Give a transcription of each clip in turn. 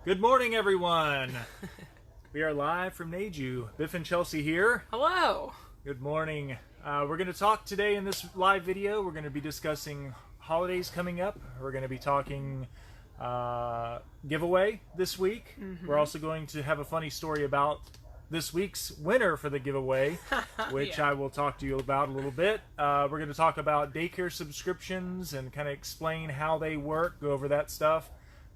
Good morning, everyone. We are live from Neju. Biff and Chelsea here. Hello. Good morning. We're going to talk today in this live video. We're going to be discussing holidays coming up. We're going to be talking giveaway this week. We're also going to have a funny story about this week's winner for the giveaway, which I will talk to you about a little bit. We're going to talk about daycare subscriptions and kind of explain how they work, go over that stuff.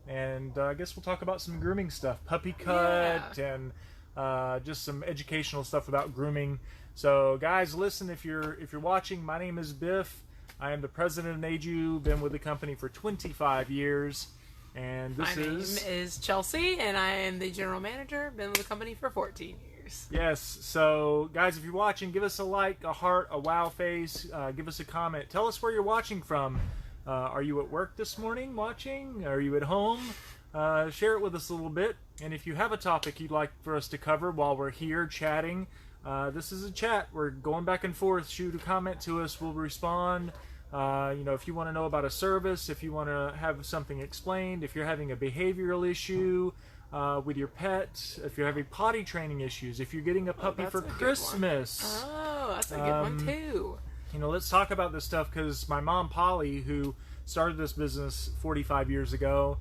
And I guess we'll talk about some grooming stuff, puppy cut, and just some educational stuff about grooming. So, guys, listen. If you're watching, my name is Biff. I am the president of Neju. Been with the company for 25 years, and My name is Chelsea, and I am the general manager. Been with the company for 14 years. Yes. So, guys, if you're watching, give us a like, a heart, a wow face. Give us a comment. Tell us where you're watching from. Are you at work this morning watching? Are you at home? Share it with us a little bit. And if you have a topic you'd like for us to cover while we're here chatting, this is a chat. We're going back and forth. Shoot a comment to us. We'll respond. If you want to know about a service, if you want to have something explained, if you're having a behavioral issue with your pet, if you're having potty training issues, if you're getting a puppy for Christmas. Oh, that's a good one, too. Let's talk about this stuff because my mom, Polly, who started this business 45 years ago,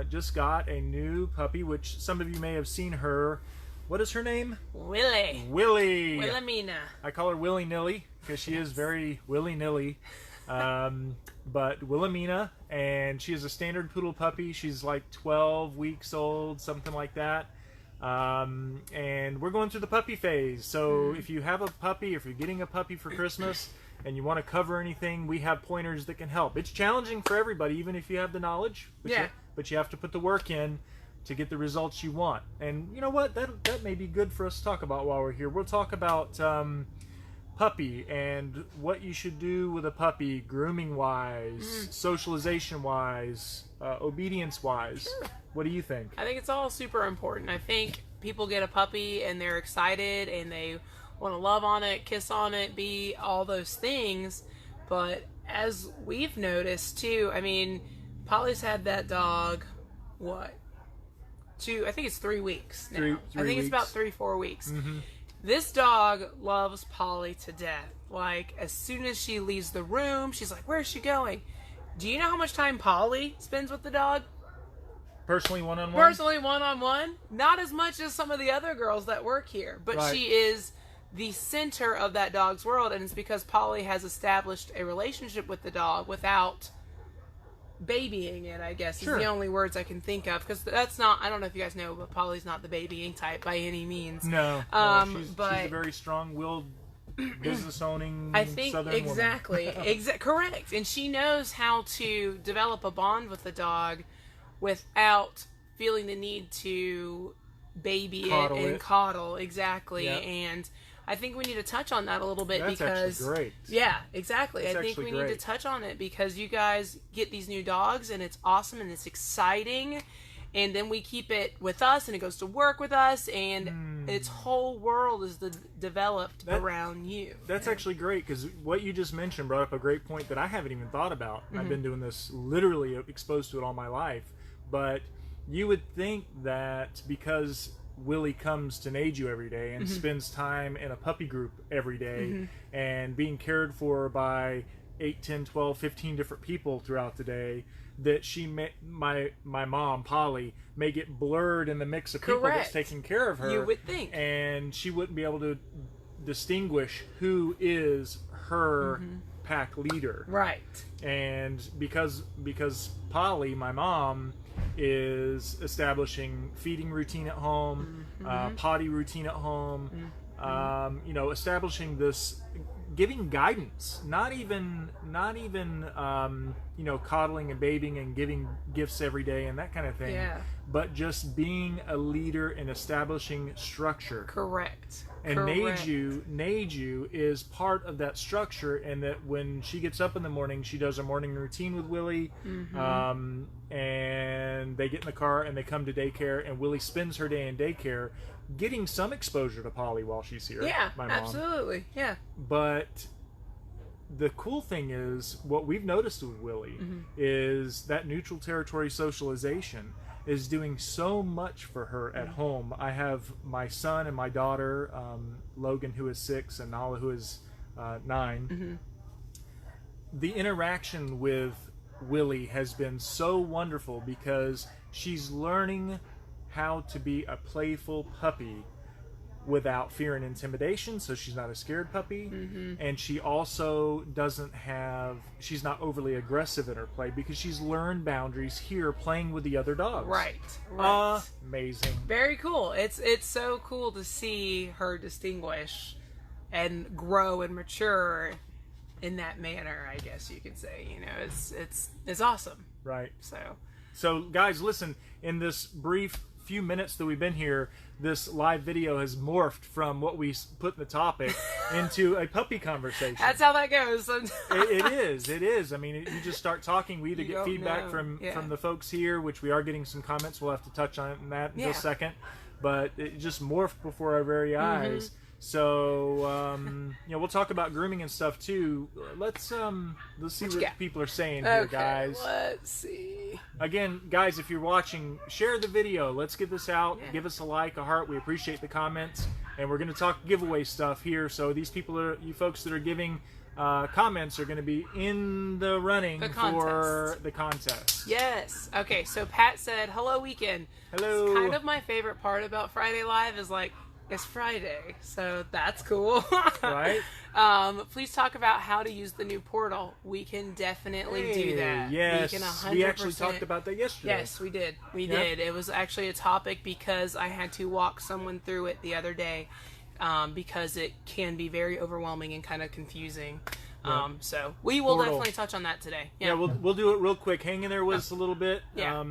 just got a new puppy, which some of you may have seen her. What is her name? Willie. Wilhelmina. I call her Willy-nilly because she is very willy-nilly. But Wilhelmina, and she is a standard poodle puppy. She's like 12 weeks old, something like that. And we're going through the puppy phase. So if you have a puppy, if you're getting a puppy for Christmas and you want to cover anything, we have pointers that can help. It's challenging for everybody, even if you have the knowledge. But you have to put the work in to get the results you want. And you know what? That may be good for us to talk about while we're here. We'll talk about puppy and what you should do with a puppy, grooming wise, socialization wise, obedience wise. Sure. What do you think? I think it's all super important. I think people get a puppy and they're excited and they want to love on it, kiss on it, be all those things. But as we've noticed too, I mean, Polly's had that dog, I think it's 3 weeks now. Three I think weeks. it's about 3-4 weeks. This dog loves Polly to death. Like, as soon as she leaves the room, she's like, where's she going? Do you know how much time Polly spends with the dog? Personally, one-on-one? Personally, one-on-one. Not as much as some of the other girls that work here. But she is the center of that dog's world. And it's because Polly has established a relationship with the dog without babying it, I guess, is the only words I can think of. Because that's not, I don't know if you guys know, but Polly's not the babying type by any means. No. She's a very strong-willed, business-owning Southern woman. Correct. And she knows how to develop a bond with the dog without feeling the need to baby coddle. Exactly. Yep. And I think we need to touch on that a little bit because actually great. Yeah, exactly. I think we need to touch on it because you guys get these new dogs and it's awesome and it's exciting, and then we keep it with us and it goes to work with us and its whole world is developed around you. That's actually great because what you just mentioned brought up a great point that I haven't even thought about. I've been doing this, literally exposed to it all my life. But you would think that because Willie comes to Neju every day and spends time in a puppy group every day and being cared for by 8, 10, 12, 15 different people throughout the day, that my mom, Polly, may get blurred in the mix of people that's taking care of her. You would think. And she wouldn't be able to distinguish who is her pack leader. Right. And because Polly, my mom, is establishing feeding routine at home, potty routine at home, establishing this, giving guidance, not even coddling and babying and giving gifts every day and that kind of thing, but just being a leader and establishing structure. Correct. And Neju is part of that structure, and that when she gets up in the morning, she does a morning routine with Willie, and they get in the car and they come to daycare, and Willie spends her day in daycare, getting some exposure to Polly while she's here. Yeah, my mom. Absolutely. Yeah. But the cool thing is, what we've noticed with Willie is that neutral territory socialization. is doing so much for her at home. I have my son and my daughter, Logan, who is 6, and Nala, who is 9. The interaction with Willie has been so wonderful because she's learning how to be a playful puppy without fear and intimidation, so she's not a scared puppy. And she also she's not overly aggressive in her play because she's learned boundaries here playing with the other dogs. Right. Amazing. Very cool. It's so cool to see her distinguish and grow and mature in that manner, I guess you could say. You know, it's awesome. Right. So guys, listen, in this brief few minutes that we've been here, this live video has morphed from what we put in the topic into a puppy conversation. That's how that goes. It is. I mean, you just start talking. We either You get don't feedback know. from the folks here, which we are getting some comments. We'll have to touch on that in just a second. But it just morphed before our very eyes. So, we'll talk about grooming and stuff too. Let's see what people are saying here, guys. Let's see. Again, guys, if you're watching, share the video. Let's get this out. Yeah. Give us a like, a heart. We appreciate the comments. And we're going to talk giveaway stuff here. So these you folks that are giving comments are going to be in the running for the contest. Yes. Okay, so Pat said, hello, weekend. Hello. It's kind of my favorite part about Friday Live is like, it's Friday, so that's cool. Right? Please talk about how to use the new portal. We can definitely do that. Yes. We can 100%. We actually talked about that yesterday. Yes, we did. We did. It was actually a topic because I had to walk someone through it the other day because it can be very overwhelming and kind of confusing. So we will definitely touch on that today. Yeah, we'll do it real quick. Hang in there with us a little bit. Yeah.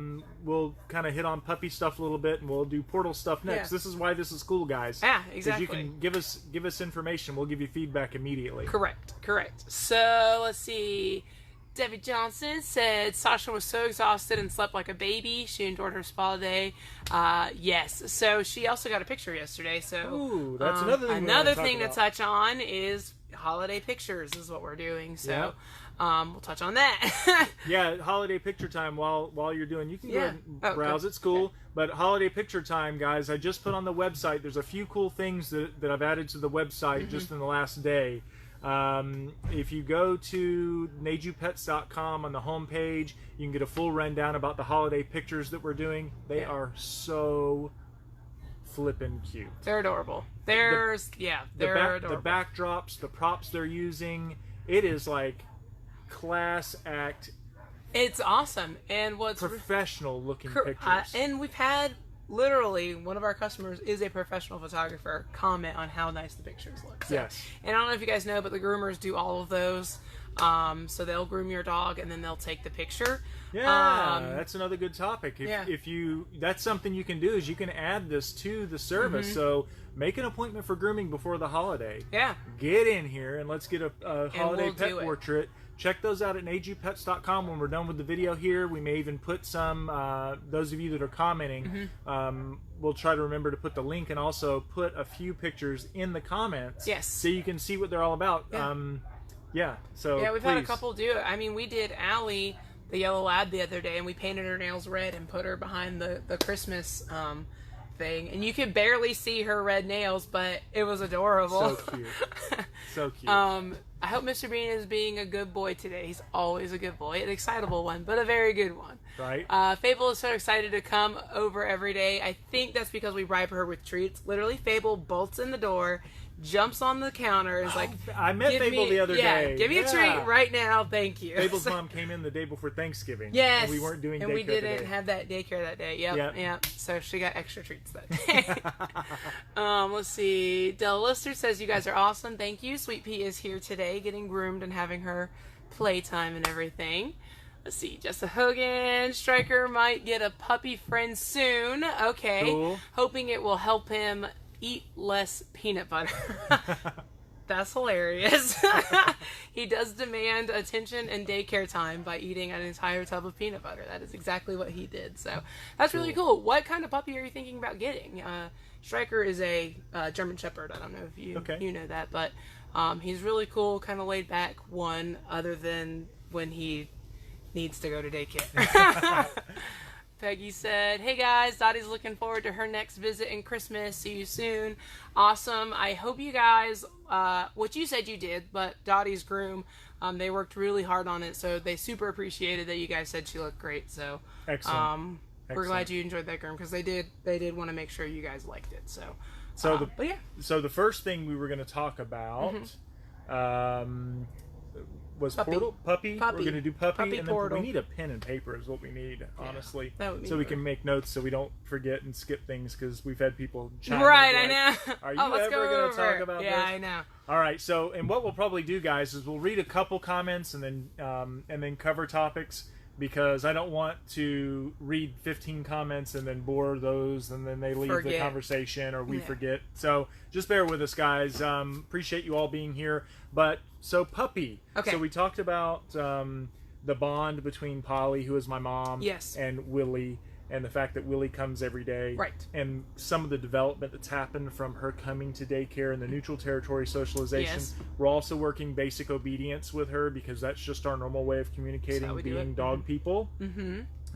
We'll kind of hit on puppy stuff a little bit, and we'll do portal stuff next. Yeah. This is why this is cool, guys. Yeah, exactly. Because you can give us information. We'll give you feedback immediately. Correct. So let's see. Debbie Johnson said Sasha was so exhausted and slept like a baby. She endured her spa day. Yes. So she also got a picture yesterday. So ooh, that's another thing. Another thing to touch on is holiday pictures is what we're doing. So we'll touch on that. Yeah, holiday picture time. While you're doing, you can go ahead and browse. It's cool. Okay. But holiday picture time, guys. I just put on the website. There's a few cool things that I've added to the website just in the last day. If you go to nejupets.com on the home page, you can get a full rundown about the holiday pictures that we're doing. They are so flippin' cute. They're adorable. They're adorable. The backdrops, the props they're using, it is like class act. It's awesome. And what's professional looking pictures. And we've had literally one of our customers is a professional photographer comment on how nice the pictures look. So, yes. And I don't know if you guys know, but the groomers do all of those. So they'll groom your dog and then they'll take the picture. Yeah, that's another good topic. If you that's something you can do is you can add this to the service. So make an appointment for grooming before the holiday. Yeah. Get in here and let's get a holiday pet portrait. Check those out at nejupets.com. When we're done with the video here, we may even put some, those of you that are commenting, we'll try to remember to put the link and also put a few pictures in the comments. Yes. So you can see what they're all about. Yeah. So we've had a couple do it. I mean, we did Allie, the yellow lab, the other day, and we painted her nails red and put her behind the Christmas thing, and you could barely see her red nails, but it was adorable. So cute. So cute. I hope Mr. Bean is being a good boy today. He's always a good boy, an excitable one, but a very good one. Right. Fable is so excited to come over every day. I think that's because we bribe her with treats. Literally, Fable bolts in the door, jumps on the counter, is like, I met Fable the other day. Give me a treat right now, thank you. Fable's mom came in the day before Thanksgiving. Yes. And we weren't doing daycare and we didn't today. have that daycare that day. Yep. So she got extra treats that day. Let's see. Della Lister says, you guys are awesome. Thank you. Sweet Pea is here today getting groomed and having her playtime and everything. Let's see. Jessica Hogan. Stryker might get a puppy friend soon. Okay. Cool. Hoping it will help him eat less peanut butter. That's hilarious. He does demand attention and daycare time by eating an entire tub of peanut butter. That is exactly what he did. So that's really cool. What kind of puppy are you thinking about getting? Stryker is a German Shepherd. I don't know if you know that, but he's really cool, kind of laid back one, other than when he needs to go to daycare. Peggy said, "Hey guys, Dottie's looking forward to her next visit and Christmas. See you soon." Awesome. I hope you guys, what you said you did, but Dottie's groom, they worked really hard on it, so they super appreciated that you guys said she looked great. So, Excellent. we're glad you enjoyed that groom because they did want to make sure you guys liked it. So, but yeah. So the first thing we were going to talk about, was puppy. We're going to do puppy, and then we need a pen and paper is what we need, honestly, so we can make notes so we don't forget and skip things because we've had people chime in I know. Are you ever going to talk about this? Yeah, I know. All right, so and what we'll probably do, guys, is we'll read a couple comments and then cover topics because I don't want to read 15 comments and then bore those and then they leave the conversation or we forget. So just bear with us, guys. Appreciate you all being here. But so puppy. Okay. So we talked about the bond between Polly, who is my mom, and Willie, and the fact that Willie comes every day. Right. And some of the development that's happened from her coming to daycare and the neutral territory socialization. Yes. We're also working basic obedience with her because that's just our normal way of communicating, being dog people.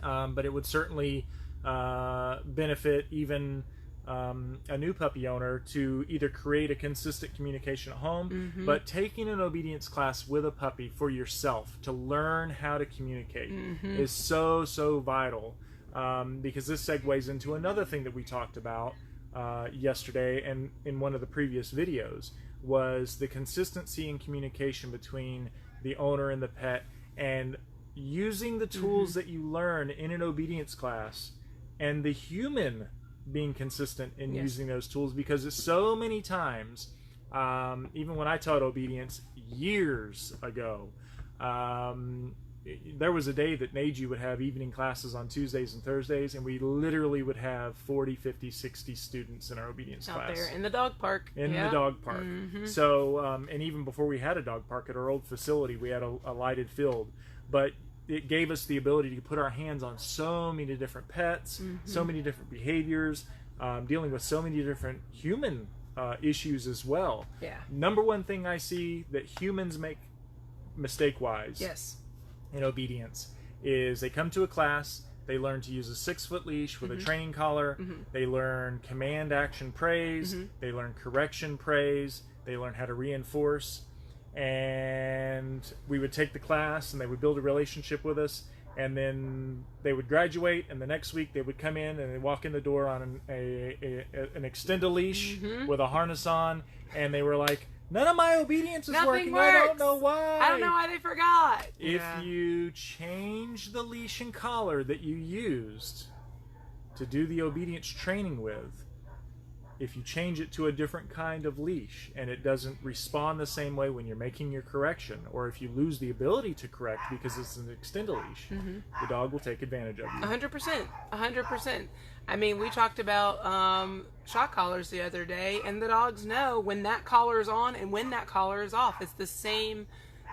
But it would certainly benefit even a new puppy owner to either create a consistent communication at home, but taking an obedience class with a puppy for yourself to learn how to communicate is so vital. Because this segues into another thing that we talked about yesterday and in one of the previous videos was the consistency in communication between the owner and the pet and using the tools that you learn in an obedience class and the human being consistent in using those tools because it's so many times, even when I taught obedience years ago, there was a day that Neji would have evening classes on Tuesdays and Thursdays, and we literally would have 40, 50, 60 students in our obedience class. Out there in the dog park. In the dog park. So, and even before we had a dog park at our old facility, we had a lighted field. But it gave us the ability to put our hands on so many different pets, so many different behaviors, dealing with so many different human issues as well. Yeah. Number one thing I see that humans make mistake-wise in obedience is they come to a class, they learn to use a 6-foot leash with a training collar, they learn command, action, praise, they learn correction, praise, they learn how to reinforce, and we would take the class and they would build a relationship with us, and then they would graduate, and the next week they would come in and they'd walk in the door on an extend a leash with a harness on, and they were like, none of my obedience is working. Works. I don't know why. I don't know why they forgot. If you change the leash and collar that you used to do the obedience training with, if you change it to a different kind of leash and it doesn't respond the same way when you're making your correction, or if you lose the ability to correct because it's an extend a leash, the dog will take advantage of you. 100%. 100%. I mean, we talked about shock collars the other day, and the dogs know when that collar is on and when that collar is off. It's the same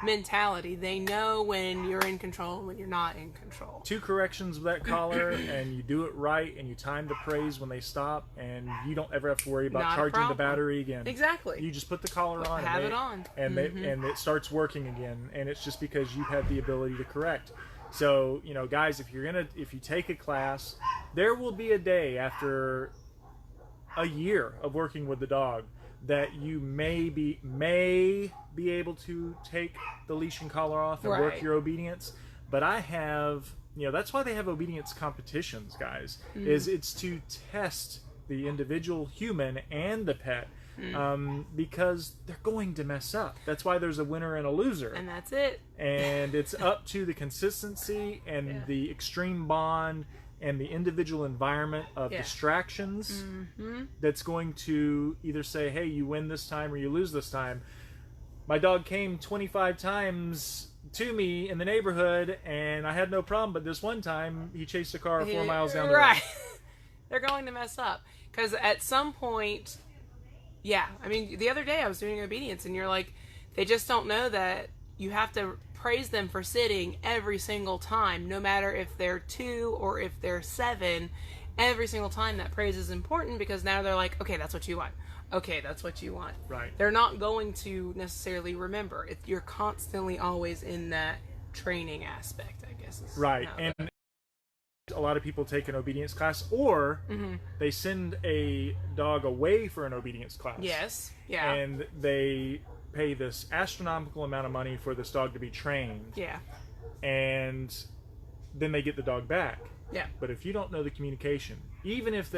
mentality. They know when you're in control and when you're not in control. 2 corrections with that collar, and you do it right, and you time the praise when they stop, and you don't ever have to worry about charging the battery again. Exactly. You just put the collar on. Have it on. And, and it starts working again, and it's just because you have the ability to correct. So, you know, guys, if you take a class, there will be a day after a year of working with the dog that you may be able to take the leash and collar off and work your obedience. But I have, you know, that's why they have obedience competitions, guys, is it's to test the individual human and the pet, because they're going to mess up. That's why there's a winner and a loser. And that's it. And it's up to the consistency and the extreme bond and the individual environment of distractions that's going to either say, hey, you win this time or you lose this time. My dog came 25 times to me in the neighborhood and I had no problem, but this one time he chased a car 4 miles down the road. Right. They're going to mess up. Because at some point, I mean, the other day I was doing obedience and you're like, they just don't know that you have to praise them for sitting every single time, no matter if they're 2 or if they're 7. Every single time that praise is important because now they're like, okay, that's what you want. Okay, that's what you want. Right. They're not going to necessarily remember. You're constantly always in that training aspect, I guess. Right. And a lot of people take an obedience class, or they send a dog away for an obedience class. Yes. Yeah. And they pay this astronomical amount of money for this dog to be trained. Yeah. And then they get the dog back. Yeah. But if you don't know the communication, even if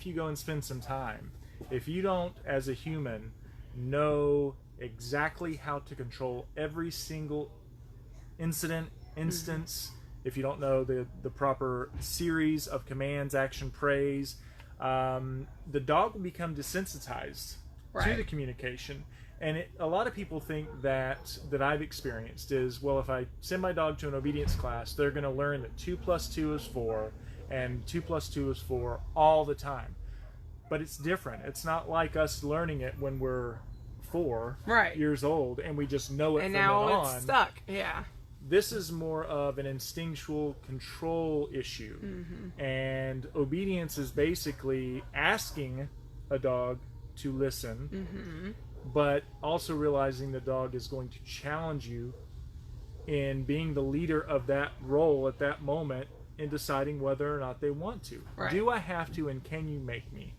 you go and spend some time, if you don't, as a human, know exactly how to control every single instance, if you don't know the proper series of commands, action, praise, the dog will become desensitized to the communication. And a lot of people think that I've experienced is, well, if I send my dog to an obedience class, they're going to learn that 2 + 2 is 4 and 2 + 2 is 4 all the time. But it's different. It's not like us learning it when we're 4 years old and we just know it and from now then it's on. stuck. Yeah. This is more of an instinctual control issue. And obedience is basically asking a dog to listen, but also realizing the dog is going to challenge you in being the leader of that role at that moment in deciding whether or not they want to. Do I have to, and can you make me?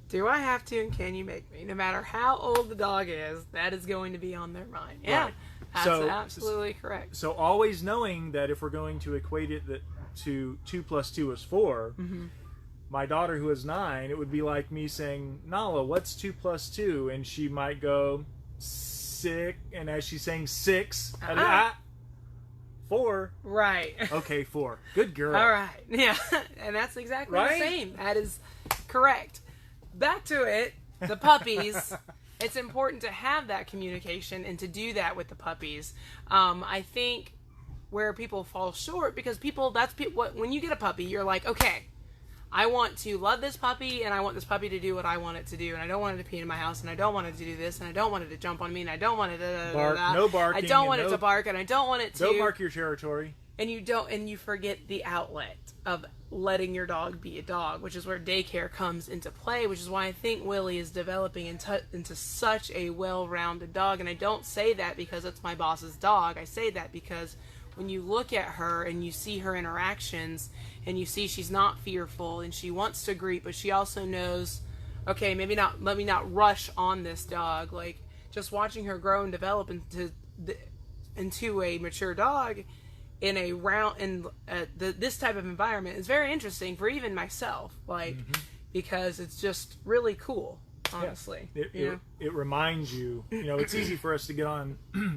Do I have to, and can you make me? No matter how old the dog is, that is going to be on their mind. Yeah, that's absolutely correct. So always knowing that if we're going to equate it to 2 + 2 is 4, my daughter who is 9, it would be like me saying, Nala, what's 2 + 2? And she might go, 6, and as she's saying 6, 4. Right. Okay, 4. Good girl. All right. Yeah, and that's exactly the same. That is correct. Back to it, the puppies. It's important to have that communication and to do that with the puppies. I think where people fall short, because when you get a puppy, you're like, okay, I want to love this puppy, and I want this puppy to do what I want it to do, and I don't want it to pee in my house, and I don't want it to do this, and I don't want it to jump on me, and I don't want it to bark. No barking. I don't want it to bark, and I don't want it to. Don't mark your territory. And you forget the outlet of letting your dog be a dog, which is where daycare comes into play, which is why I think Willie is developing into such a well-rounded dog. And I don't say that because it's my boss's dog. I say that because when you look at her and you see her interactions and you see she's not fearful and she wants to greet, but she also knows, okay, maybe not, let me not rush on this dog. Like, just watching her grow and develop into a mature dog in this type of environment is very interesting for even myself, like, because it's just really cool, honestly. Yeah. It reminds you, it's easy for us to get on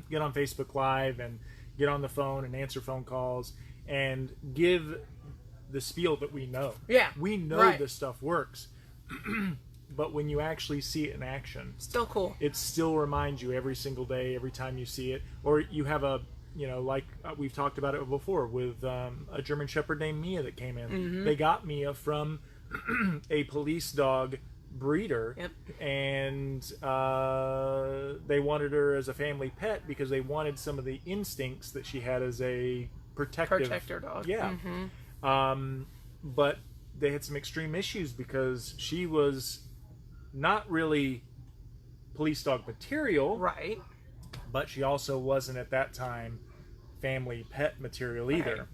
Facebook Live and get on the phone and answer phone calls and give the spiel that we know. Yeah. We know this stuff works. But when you actually see it in action, still cool. It still reminds you every single day, every time you see it. Or you have like we've talked about it before with a German Shepherd named Mia that came in. They got Mia from a police dog breeder, and they wanted her as a family pet because they wanted some of the instincts that she had as a protector dog. Yeah. But they had some extreme issues because she was not really police dog material, right? But she also wasn't at that time family pet material either.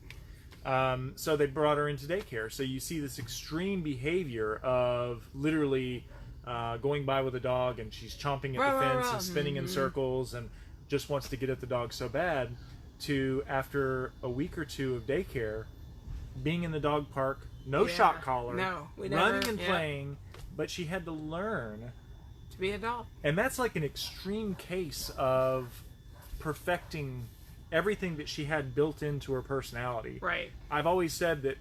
So they brought her into daycare. So you see this extreme behavior of literally going by with a dog and she's chomping at the fence and spinning in circles and just wants to get at the dog so bad, to after a week or two of daycare, being in the dog park, no shock collar, running and playing, but she had to learn to be a dog. And that's like an extreme case of perfecting everything that she had built into her personality. Right. I've always said that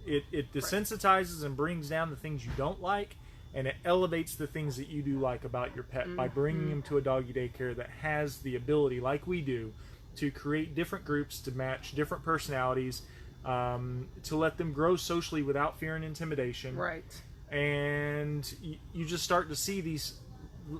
it desensitizes and brings down the things you don't like, and it elevates the things that you do like about your pet by bringing him to a doggy daycare that has the ability, like we do, to create different groups to match different personalities, to let them grow socially without fear and intimidation. Right. And you just start to see these,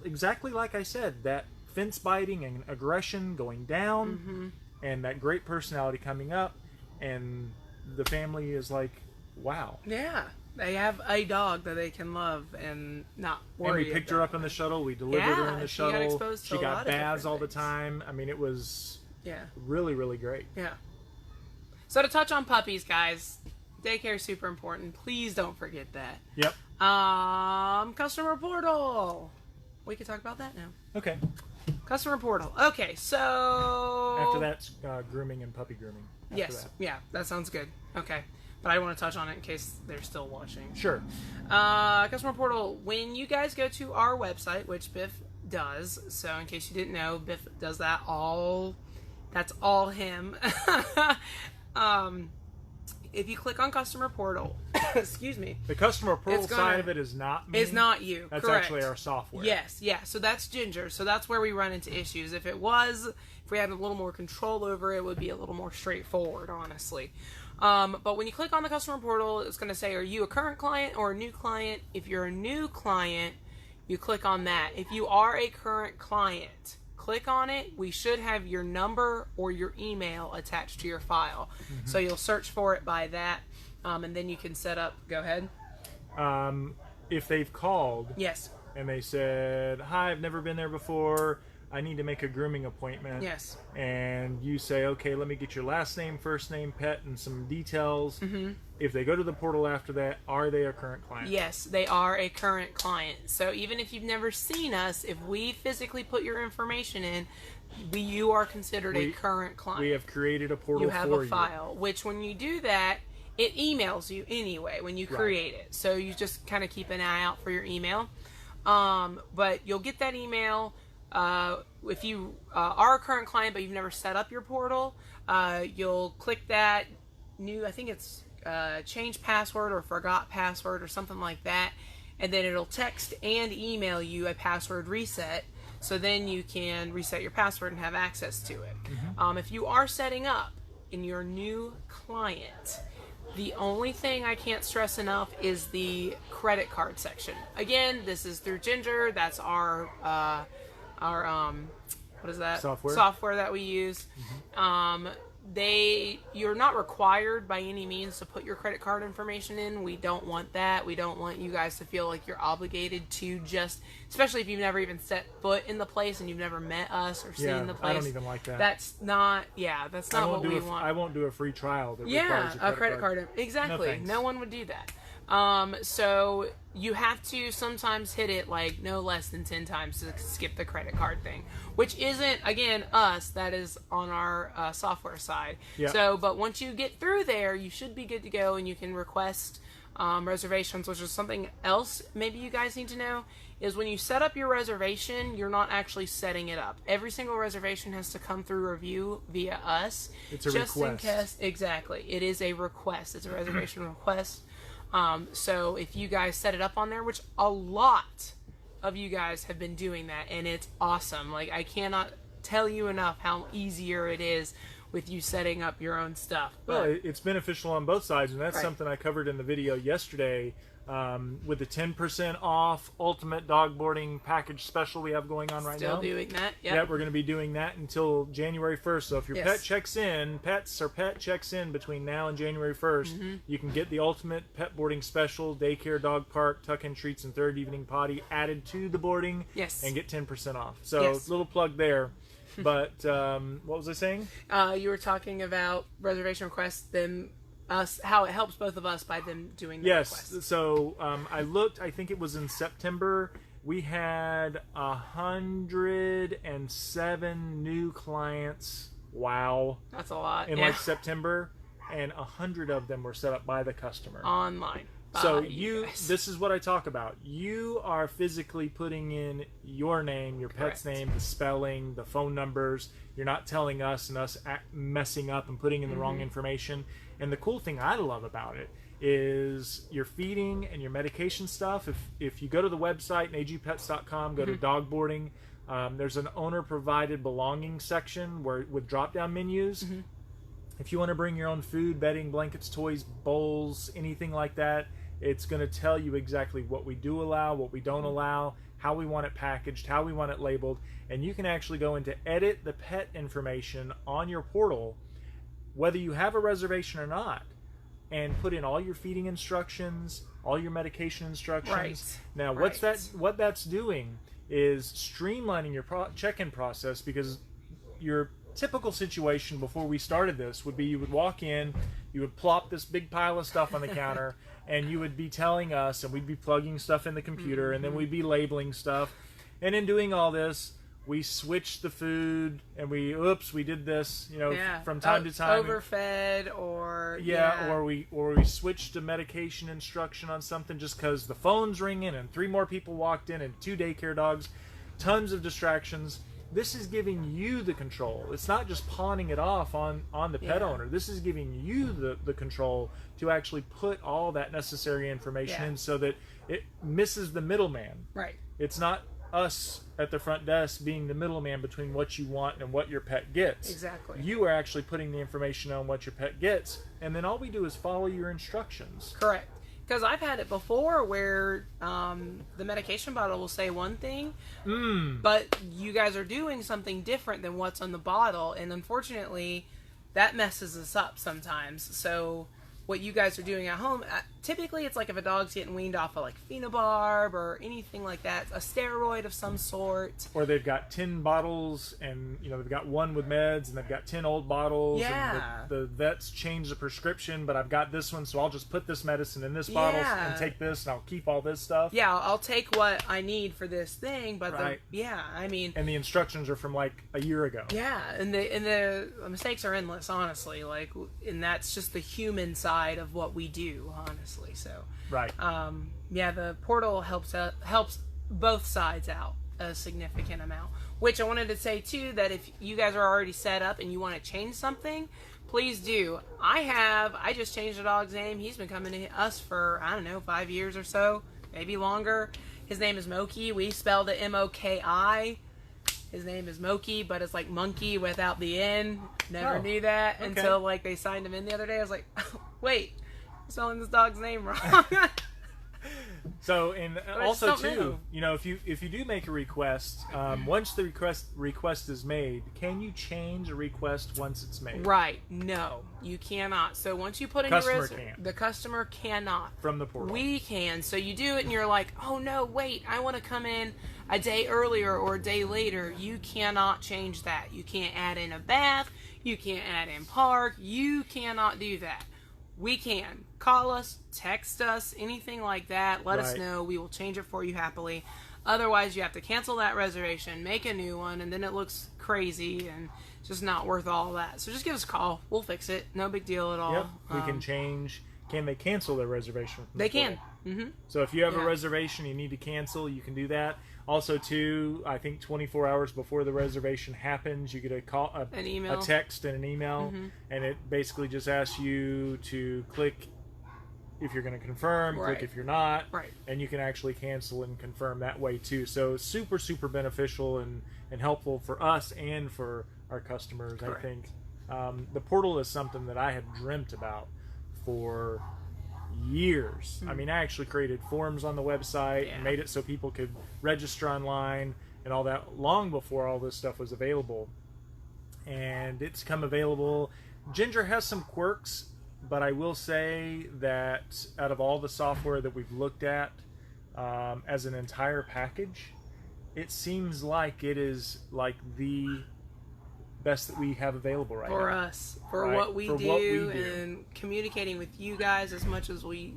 exactly like I said, that fence biting and aggression going down, and that great personality coming up, and the family is like, wow. Yeah. They have a dog that they can love and not worry. And we picked her up in the shuttle. We delivered her in the shuttle. Got exposed to she got baths all the time. I mean, it was really, really great. Yeah. So to touch on puppies, guys, Daycare is super important. Please don't forget that. Yep. Customer portal. We can talk about that now. Okay. Customer portal. Okay, so After that's grooming and puppy grooming. Yes. That. Yeah, that sounds good. Okay. But I want to touch on it in case they're still watching. Sure. Customer portal. When you guys go to our website, which Biff does, so in case you didn't know, Biff does that all. That's all him. If you click on customer portal, excuse me. The customer portal side of it is not me. It's not you. That's correct. actually our software. Yes, yeah. So that's Ginger. So that's where we run into issues. If we had a little more control over it, would be a little more straightforward, honestly. But when you click on the customer portal, it's going to say, are you a current client or a new client? If you're a new client, you click on that. If you are a current client, click on it. We should have your number or your email attached to your file. Mm-hmm. So you'll search for it by that, and then you can set up. Go ahead. If they've called, yes, and they said, "Hi, I've never been there before. I need to make a grooming appointment." Yes. And you say, "Okay, let me get your last name, first name, pet, and some details." Mm-hmm. If they go to the portal after that, are they a current client? Yes, they are a current client. So even if you've never seen us, if we physically put your information in, you are considered a current client. We have created a portal you have for a file, which when you do that, it emails you anyway when you create it. So you just kind of keep an eye out for your email. But you'll get that email. If you are a current client but you've never set up your portal, you'll click that new, I think it's change password or forgot password or something like that, and then it'll text and email you a password reset, so then you can reset your password and have access to it. Mm-hmm. If you are setting up in your new client, the only thing I can't stress enough is the credit card section. Again, this is through Ginger. That's our what is that? Software that we use. Mm-hmm. You're not required by any means to put your credit card information in. We don't want that. We don't want you guys to feel like you're obligated to just, especially if you've never even set foot in the place and you've never met us or seen the place. I don't even like that. That's not what we want. I won't do a free trial that requires a credit card. Exactly. No one would do that. So you have to sometimes hit it like no less than 10 times to skip the credit card thing, which isn't, again, us. That is on our software side. Yep. So, but once you get through there, you should be good to go, and you can request reservations, which is something else maybe you guys need to know, is when you set up your reservation, you're not actually setting it up. Every single reservation has to come through review via us. It's a request. In case, exactly. It is a request. It's a reservation request. So if you guys set it up on there, which a lot of you guys have been doing that, and it's awesome. Like, I cannot tell you enough how easier it is with you setting up your own stuff. But, well, it's beneficial on both sides, and that's something I covered in the video yesterday. With the 10% off ultimate dog boarding package special we have going on right now. Still doing that, yeah. We're going to be doing that until January 1st. So if your pet checks in, pet checks in between now and January 1st, you can get the ultimate pet boarding special, daycare, dog park, tuck-in treats, and third evening potty added to the boarding, and get 10% off. So little plug there. But what was I saying? You were talking about reservation requests, then us, how it helps both of us by them doing the request. So I looked, I think it was in September, we had 107 new clients. Wow. That's a lot. In like September, and 100 of them were set up by the customer. Online. So this is what I talk about. You are physically putting in your name, your pet's name, the spelling, the phone numbers. You're not telling us and us messing up and putting in the wrong information. And the cool thing I love about it is your feeding and your medication stuff. If you go to the website, agpets.com, go to dog boarding, there's an owner-provided belongings section with drop-down menus. If you want to bring your own food, bedding, blankets, toys, bowls, anything like that, it's going to tell you exactly what we do allow, what we don't allow, how we want it packaged, how we want it labeled, and you can actually go into edit the pet information on your portal, whether you have a reservation or not, and put in all your feeding instructions, all your medication instructions. Now, what that's doing is streamlining your check-in process, because your typical situation before we started this would be you would walk in, you would plop this big pile of stuff on the counter, and you would be telling us, and we'd be plugging stuff in the computer, and then we'd be labeling stuff. And in doing all this, we switched the food, and we did this, from time to time. Overfed, or or we switched to medication instruction on something just because the phone's ringing and 3 more people walked in and 2 daycare dogs, tons of distractions. This is giving you the control. It's not just pawning it off on the pet owner. This is giving you the control to actually put all that necessary information in so that it misses the middleman. Right. It's not us at the front desk being the middleman between what you want and what your pet gets. Exactly. You are actually putting the information on what your pet gets, and then all we do is follow your instructions. Correct. Because I've had it before where the medication bottle will say one thing, but you guys are doing something different than what's on the bottle, and unfortunately, that messes us up sometimes. So what you guys are doing at home, typically it's like if a dog's getting weaned off of like phenobarb or anything like that, a steroid of some sort. Or they've got 10 bottles and, they've got one with meds and they've got 10 old bottles. Yeah. And the vet's changed the prescription, but I've got this one, so I'll just put this medicine in this bottle and take this and I'll keep all this stuff. Yeah, I'll take what I need for this thing, but right. And the instructions are from like a year ago. Yeah, and the mistakes are endless, honestly. And that's just the human side of what we do, honestly. So right. The portal helps both sides out a significant amount. Which I wanted to say too, that if you guys are already set up and you want to change something, please do. I just changed the dog's name. He's been coming to us for 5 years or so, maybe longer. His name is Moki. We spelled it Moki. His name is Moki, but it's like monkey without the N. Never knew that until they signed him in the other day. I was like, oh, wait, I'm spelling this dog's name wrong. So, and also too, if you do make a request, once the request is made, can you change a request once it's made? Right. No, you cannot. So once you put in the customer cannot. From the portal. We can. So you do it and you're like, oh no, wait, I want to come in a day earlier or a day later. You cannot change that. You can't add in a bath. You can't add in park. You cannot do that. We can. Call us, text us, anything like that. Let us know. We will change it for you happily. Otherwise, you have to cancel that reservation, make a new one, and then it looks crazy and it's just not worth all that. So just give us a call. We'll fix it. No big deal at all. Yep. We can change. Can they cancel their reservation? They can. Mm-hmm. So if you have a reservation you need to cancel, you can do that. Also, too, I think 24 hours before the reservation happens, you get a call, an email, a text, and an email, and it basically just asks you to click if you're going to confirm, click if you're not, and you can actually cancel and confirm that way too. So super, super beneficial and helpful for us and for our customers. Correct. I think the portal is something that I had dreamt about for years. I mean, I actually created forms on the website and made it so people could register online and all that long before all this stuff was available. And it's come available. Ginger has some quirks, but I will say that out of all the software that we've looked at as an entire package, it seems like it is like the best that we have available right for now. Us, for what we do, and communicating with you guys as much as we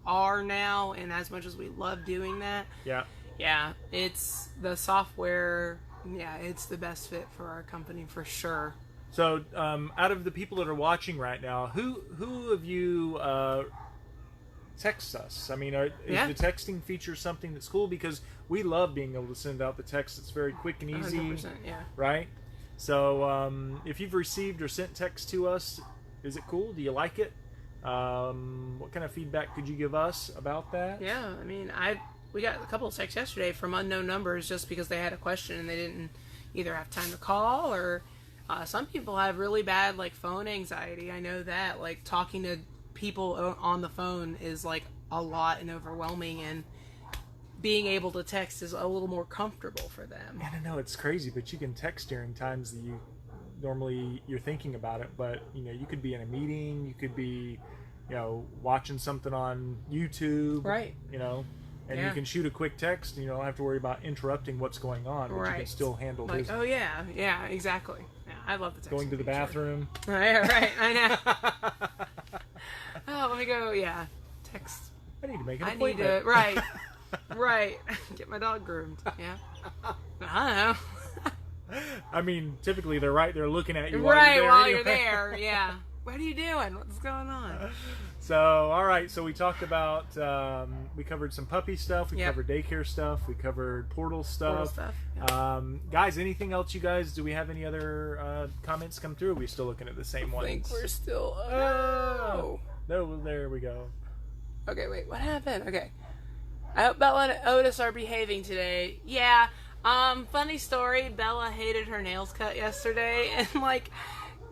are now, and as much as we love doing that. Yeah, it's the software. Yeah, it's the best fit for our company for sure. So, out of the people that are watching right now, who of you texts us? I mean, is the texting feature something that's cool? Because we love being able to send out the text. It's very quick and easy. 100%, yeah. Right? So, if you've received or sent text to us, is it cool? Do you like it? What kind of feedback could you give us about that? Yeah, I mean, we got a couple of texts yesterday from unknown numbers just because they had a question and they didn't either have time to call, or some people have really bad phone anxiety. I know that talking to people on the phone is a lot and overwhelming, and being able to text is a little more comfortable for them. I don't know, it's crazy, but you can text during times that you're thinking about it, but you could be in a meeting, you could be watching something on YouTube, right? And you can shoot a quick text, and you don't have to worry about interrupting what's going on, but you can still handle business. Oh yeah, exactly. Yeah, I love the text. Going to the bathroom. Right, I know. Oh, let me go. Yeah, text. I need to make an I need appointment. to. Right. Right. Get my dog groomed. Yeah. I don't know. I mean, typically they're right there looking at you Right while anyway. you're there. Yeah. What are you doing? What's going on? So, all right. So we talked about, we covered some puppy stuff. We Yep. covered daycare stuff. We covered portal Portal stuff. stuff. Yeah. Guys, anything else you guys, do we have any other comments come through? Are we still looking at the same I ones? think we're still. Oh. No, there we go. Okay, wait. What happened? Okay. I hope Bella and Otis are behaving today. Yeah. Funny story. Bella hated her nails cut yesterday, and like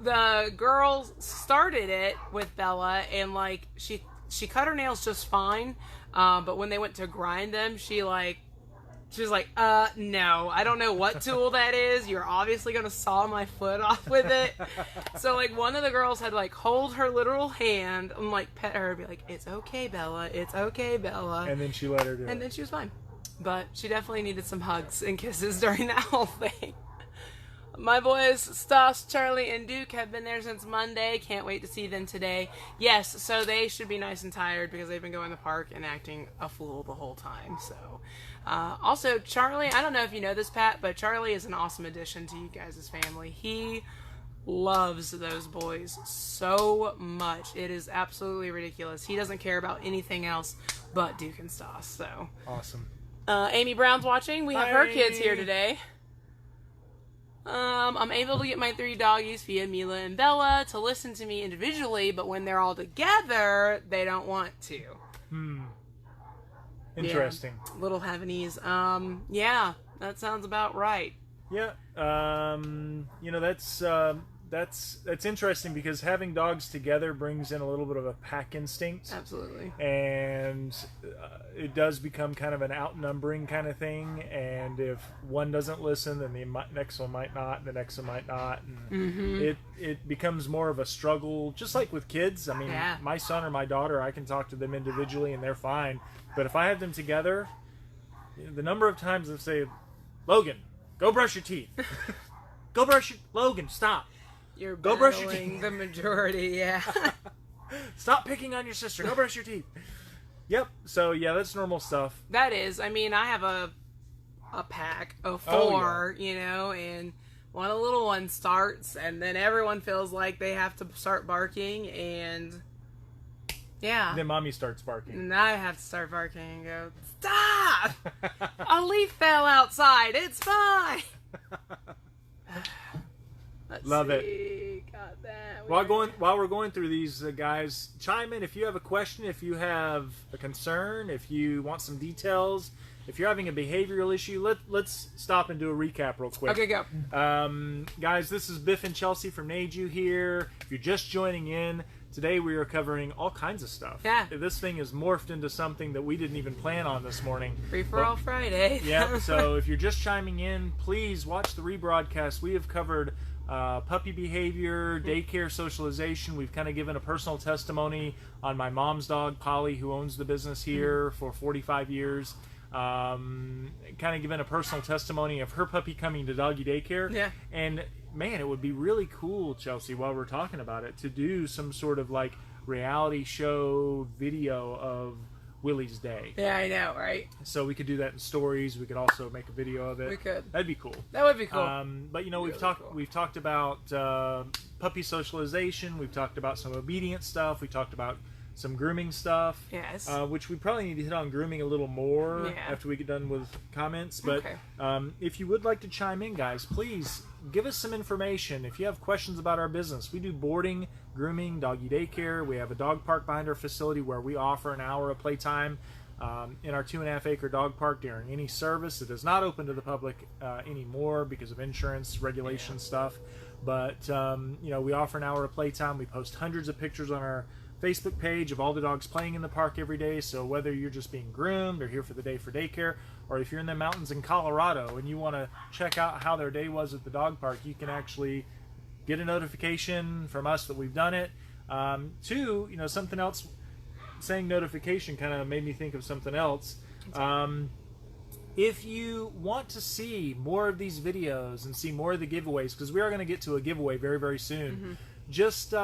the girls started it with Bella, and like she cut her nails just fine. But when they went to grind them, she was like, no, I don't know what tool that is. You're obviously going to saw my foot off with it. So, like, one of the girls had, like, hold her literal hand and, like, pet her and be like, it's okay, Bella. It's okay, Bella. And then she let her do it. And then she was fine. But she definitely needed some hugs and kisses during that whole thing. My boys, Stas, Charlie, and Duke have been there since Monday. Can't wait to see them today. Yes, so they should be nice and tired because they've been going to the park and acting a fool the whole time. So, also, Charlie, I don't know if you know this, Pat, but Charlie is an awesome addition to you guys' family. He loves those boys so much. It is absolutely ridiculous. He doesn't care about anything else but Duke and Stas. So, Awesome. Amy Brown's watching. We have her Hi. kids here today. I'm able to get my 3 doggies via Mila and Bella to listen to me individually, but when they're all together, they don't want to. Interesting. Yeah. Little Havanese. Yeah, that sounds about right. Yeah. You know, that's interesting because having dogs together brings in a little bit of a pack instinct. Absolutely. And it does become kind of an outnumbering kind of thing. And if one doesn't listen, then the next one might not, and the next one might not. And it becomes more of a struggle, just like with kids. I mean, Yeah. my son or my daughter, I can talk to them individually and they're fine. But if I have them together, the number of times I say, Logan, go brush your teeth. Go brush your... Logan, stop. You're Go brush your battling teeth. the majority, yeah. Stop picking on your sister. Go brush your teeth. Yep. So, yeah, that's normal stuff. That is. I mean, I have a pack of 4, Oh, you know, and one of the little ones starts, and then everyone feels like they have to start barking, and yeah. Then mommy starts barking. And I have to start barking and go, stop! A leaf fell outside. It's fine. Let's Love it. see. Got that. While we're going through these, guys, chime in if you have a question, if you have a concern, if you want some details, if you're having a behavioral issue. Let's stop and do a recap real quick. Okay, go. Guys, this is Biff and Chelsea from Neju here. If you're just joining in, today we are covering all kinds of stuff. Yeah. This thing has morphed into something that we didn't even plan on this morning. Free for all Friday. Yeah, so if you're just chiming in, please watch the rebroadcast. We have covered puppy behavior, daycare socialization. We've kind of given a personal testimony on my mom's dog, Polly, who owns the business here for 45 years. Kind of given a personal testimony of her puppy coming to doggy daycare. Yeah. And man, it would be really cool, Chelsea, while we're talking about it, to do some sort of like reality show video of Willie's day. Yeah, I know, right? So we could do that in stories. We could also make a video of it. We could. That'd be cool. That would be cool. But you know, Really cool. we've talked about puppy socialization. We've talked about some obedience stuff. We talked about some grooming stuff. Yes. Which we probably need to hit on grooming a little more Yeah. after we get done with comments. But Okay. if you would like to chime in, guys, please give us some information. If you have questions about our business, we do boarding, grooming, doggy daycare. We have a dog park behind our facility where we offer an hour of playtime in our 2.5 acre dog park during any service. It is not open to the public anymore because of insurance regulation stuff. But you know, we offer an hour of playtime. We post hundreds of pictures on our Facebook page of all the dogs playing in the park every day. So whether you're just being groomed or here for the day for daycare, or if you're in the mountains in Colorado and you want to check out how their day was at the dog park, you can actually get a notification from us that we've done it. Two, you know, something else, saying notification kind of made me think of something else. If you want to see more of these videos and see more of the giveaways, because we are going to get to a giveaway very, very soon, just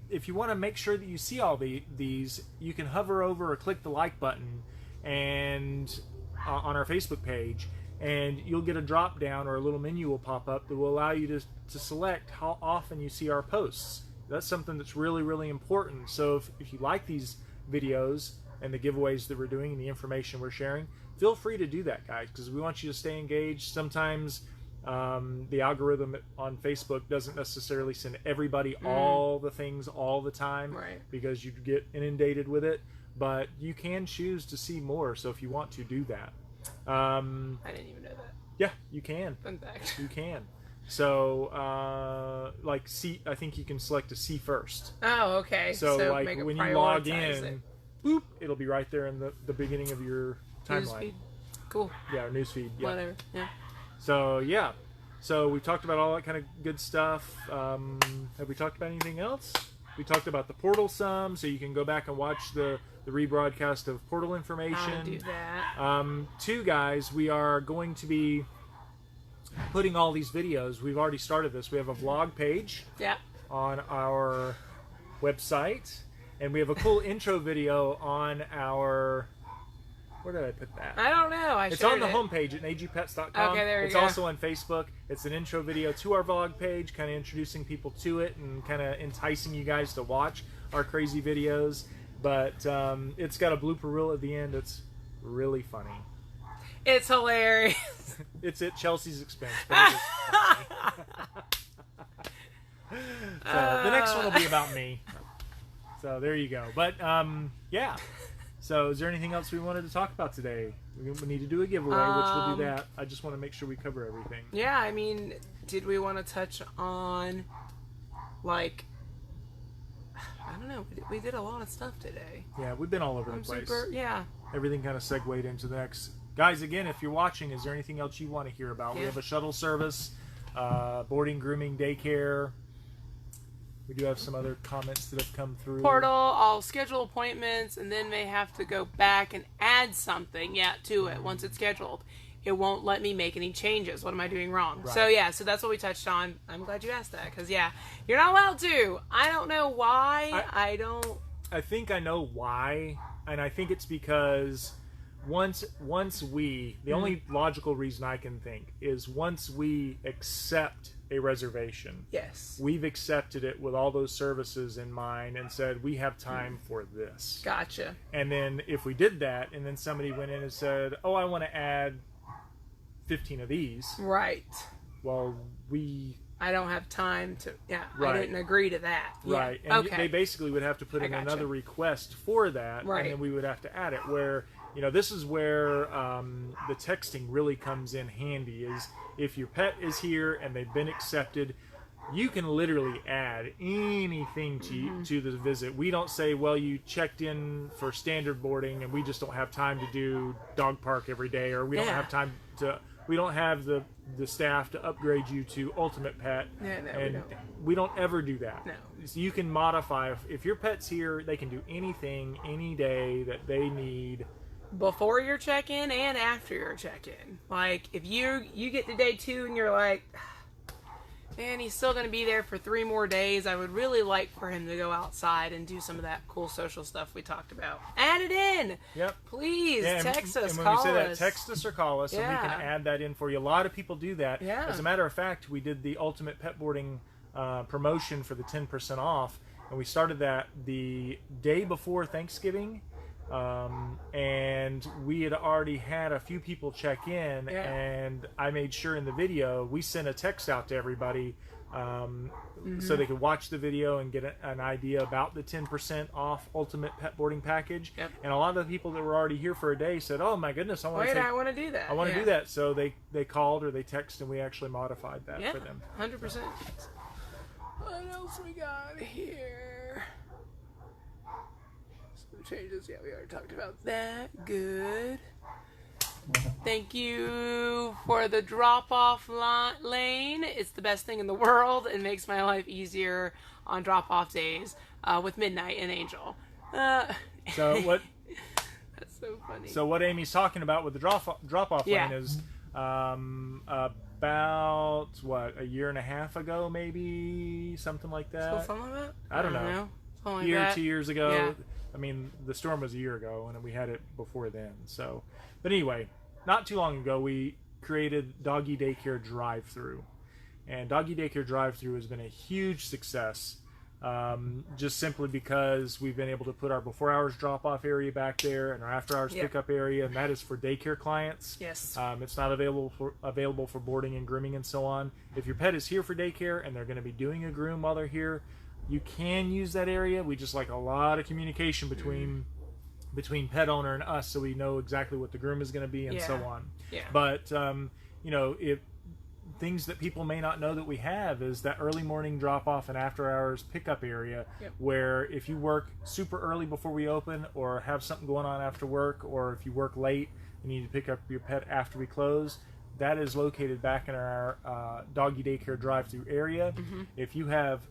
if you want to make sure that you see all these, you can hover over or click the like button and on our Facebook page, and you'll get a drop down or a little menu will pop up that will allow you to select how often you see our posts. That's something that's really, really important. So if you like these videos and the giveaways that we're doing and the information we're sharing, feel free to do that, guys, because we want you to stay engaged. Sometimes the algorithm on Facebook doesn't necessarily send everybody all the things all the time, right, because you get inundated with it, but you can choose to see more. So if you want to do that, I didn't even know that. Yeah, you can. Fun fact. You can. So like see, I think you can select to see first. Oh, okay. So like make it when you log prioritize in, boop, it'll be right there in the beginning of your timeline. Newsfeed. Cool. Yeah, newsfeed. Yeah. Whatever. Yeah. So yeah, so we've talked about all that kind of good stuff. Have we talked about anything else? We talked about the portal some, so you can go back and watch the rebroadcast of portal information. I'll do that. Two, guys, we are going to be putting all these videos. We've already started this. We have a vlog page on our website, and we have a cool intro video on our... Where did I put that? I don't know. It's on the homepage at agpets.com. Okay, there you It's go. also on Facebook. It's an intro video to our vlog page, kind of introducing people to it and kind of enticing you guys to watch our crazy videos. But it's got a blooper reel at the end. It's really funny. It's hilarious. It's at Chelsea's expense. But it is funny. So the next one will be about me. So there you go. But yeah. So is there anything else we wanted to talk about today? We need to do a giveaway, which we'll do that. I just want to make sure we cover everything. Yeah, I mean, did we want to touch on, like, I don't know. We did a lot of stuff today. Yeah, we've been all over the place. Yeah. Everything kind of segued into the next. Guys, again, if you're watching, is there anything else you want to hear about? We have a shuttle service, boarding, grooming, daycare. We do have some other comments that have come through. Portal, I'll schedule appointments and then may have to go back and add something, to it once it's scheduled. It won't let me make any changes. What am I doing wrong? Right. So, so that's what we touched on. I'm glad you asked that because, you're not allowed to. I don't know why. I think I know why, and I think it's because once we, the only logical reason I can think is once we accept a reservation. Yes. We've accepted it with all those services in mind and said, we have time for this. Gotcha. And then if we did that, and then somebody went in and said, oh, I want to add 15 of these. Right. Well, I don't have time to, Right. I didn't agree to that. Right. Yeah. And they basically would have to put in another request for that, Right. and then we would have to add it, where, this is where the texting really comes in handy, is if your pet is here and they've been accepted, you can literally add anything to the visit. We don't say, well, you checked in for standard boarding and we just don't have time to do dog park every day, or we don't have time to... We don't have the staff to upgrade you to Ultimate Pet. No, we don't ever do that. No. So you can modify. If your pet's here, they can do anything, any day that they need. Before your check-in and after your check-in. Like, if you get to day 2 and you're like, man, he's still going to be there for 3 more days. I would really like for him to go outside and do some of that cool social stuff we talked about. Add it in. Yep. Please, text us, and when call we say us. that, text us or call us, and we can add that in for you. A lot of people do that. Yeah. As a matter of fact, we did the Ultimate Pet Boarding promotion for the 10% off, and we started that the day before Thanksgiving. And we had already had a few people check in, and I made sure in the video we sent a text out to everybody so they could watch the video and get an idea about the 10% off Ultimate Pet Boarding Package. Yep. And a lot of the people that were already here for a day said, oh my goodness, I want to do that. I want to do that. So they called or they texted, and we actually modified that for them. 100%. What else we got here? Changes, we already talked about that. Good. Thank you for the drop-off lane. It's the best thing in the world. It makes my life easier on drop-off days with Midnight and Angel. So what? That's so funny. So what Amy's talking about with the drop-off lane is About what, a year and a half ago, maybe something like that. Something like that. I don't know. Something like Year, that. 2 years ago. Yeah. I mean, the storm was a year ago, and we had it before then. So, but anyway, not too long ago, we created Doggy Daycare Drive-Thru, and Doggy Daycare Drive-Thru has been a huge success. Just simply because we've been able to put our before hours drop off area back there and our after hours pickup area, and that is for daycare clients. Yes. It's not available for boarding and grooming and so on. If your pet is here for daycare and they're going to be doing a groom while they're here, you can use that area. We just like a lot of communication between pet owner and us, so we know exactly what the groom is going to be and so on. Yeah. But if things that people may not know that we have is that early morning drop off and after hours pickup area, where if you work super early before we open, or have something going on after work, or if you work late and you need to pick up your pet after we close, that is located back in our Doggy Daycare Drive-Thru area. If you have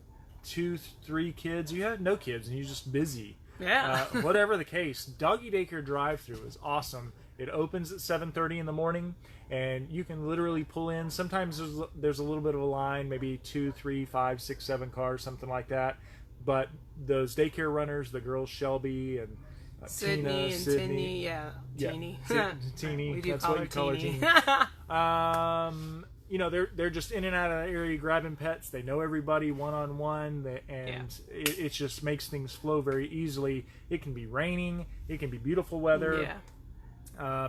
2-3 kids, you have no kids and you're just busy, whatever the case, Doggy Daycare Drive-Thru is awesome. It opens at 7:30 in the morning, and you can literally pull in. Sometimes there's a little bit of a line, maybe 2, 3, 5, 6, 7 cars, something like that. But those daycare runners, the girls Shelby and Sydney, Teeny, Teeny, we do that's call what her you call her, Teeny. Teeny. They're just in and out of the area grabbing pets. They know everybody one-on-one, it just makes things flow very easily. It can be raining, it can be beautiful weather.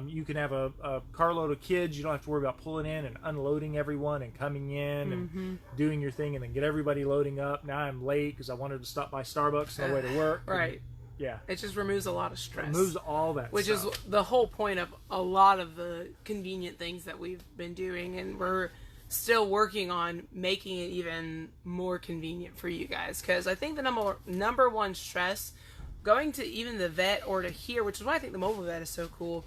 You can have a carload of kids. You don't have to worry about pulling in and unloading everyone and coming in and doing your thing and then get everybody loading up. Now I'm late because I wanted to stop by Starbucks on the way to work. Right. Yeah. It just removes a lot of stress. It removes all that Which stuff. is the whole point of a lot of the convenient things that we've been doing, and we're still working on making it even more convenient for you guys. Because I think the number one stress, going to even the vet or to here, which is why I think the mobile vet is so cool,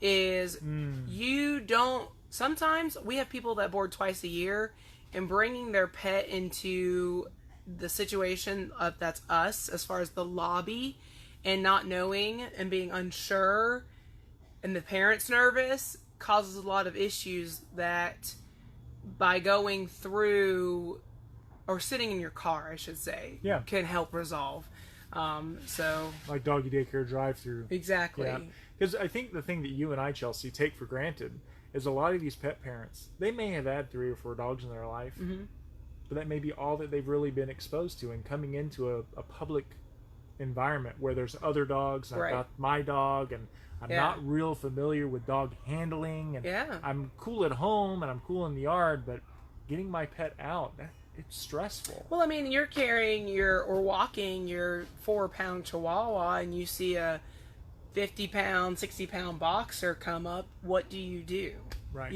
is you don't, sometimes we have people that board twice a year, and bringing their pet into the situation of that's us as far as the lobby and not knowing and being unsure and the parents nervous causes a lot of issues that by going through or sitting in your car, I should say, can help resolve. So like Doggy Daycare Drive-Thru. Exactly. Yeah. Because I think the thing that you and I, Chelsea, take for granted is a lot of these pet parents, they may have had 3 or 4 dogs in their life, but that may be all that they've really been exposed to. And coming into a public environment where there's other dogs, and I've got my dog, and I'm not real familiar with dog handling, and I'm cool at home and I'm cool in the yard, but getting my pet out, it's stressful. Well, I mean, you're carrying or walking your 4-pound Chihuahua, and you see a 50-pound, 60-pound boxer come up. What do you do? Right.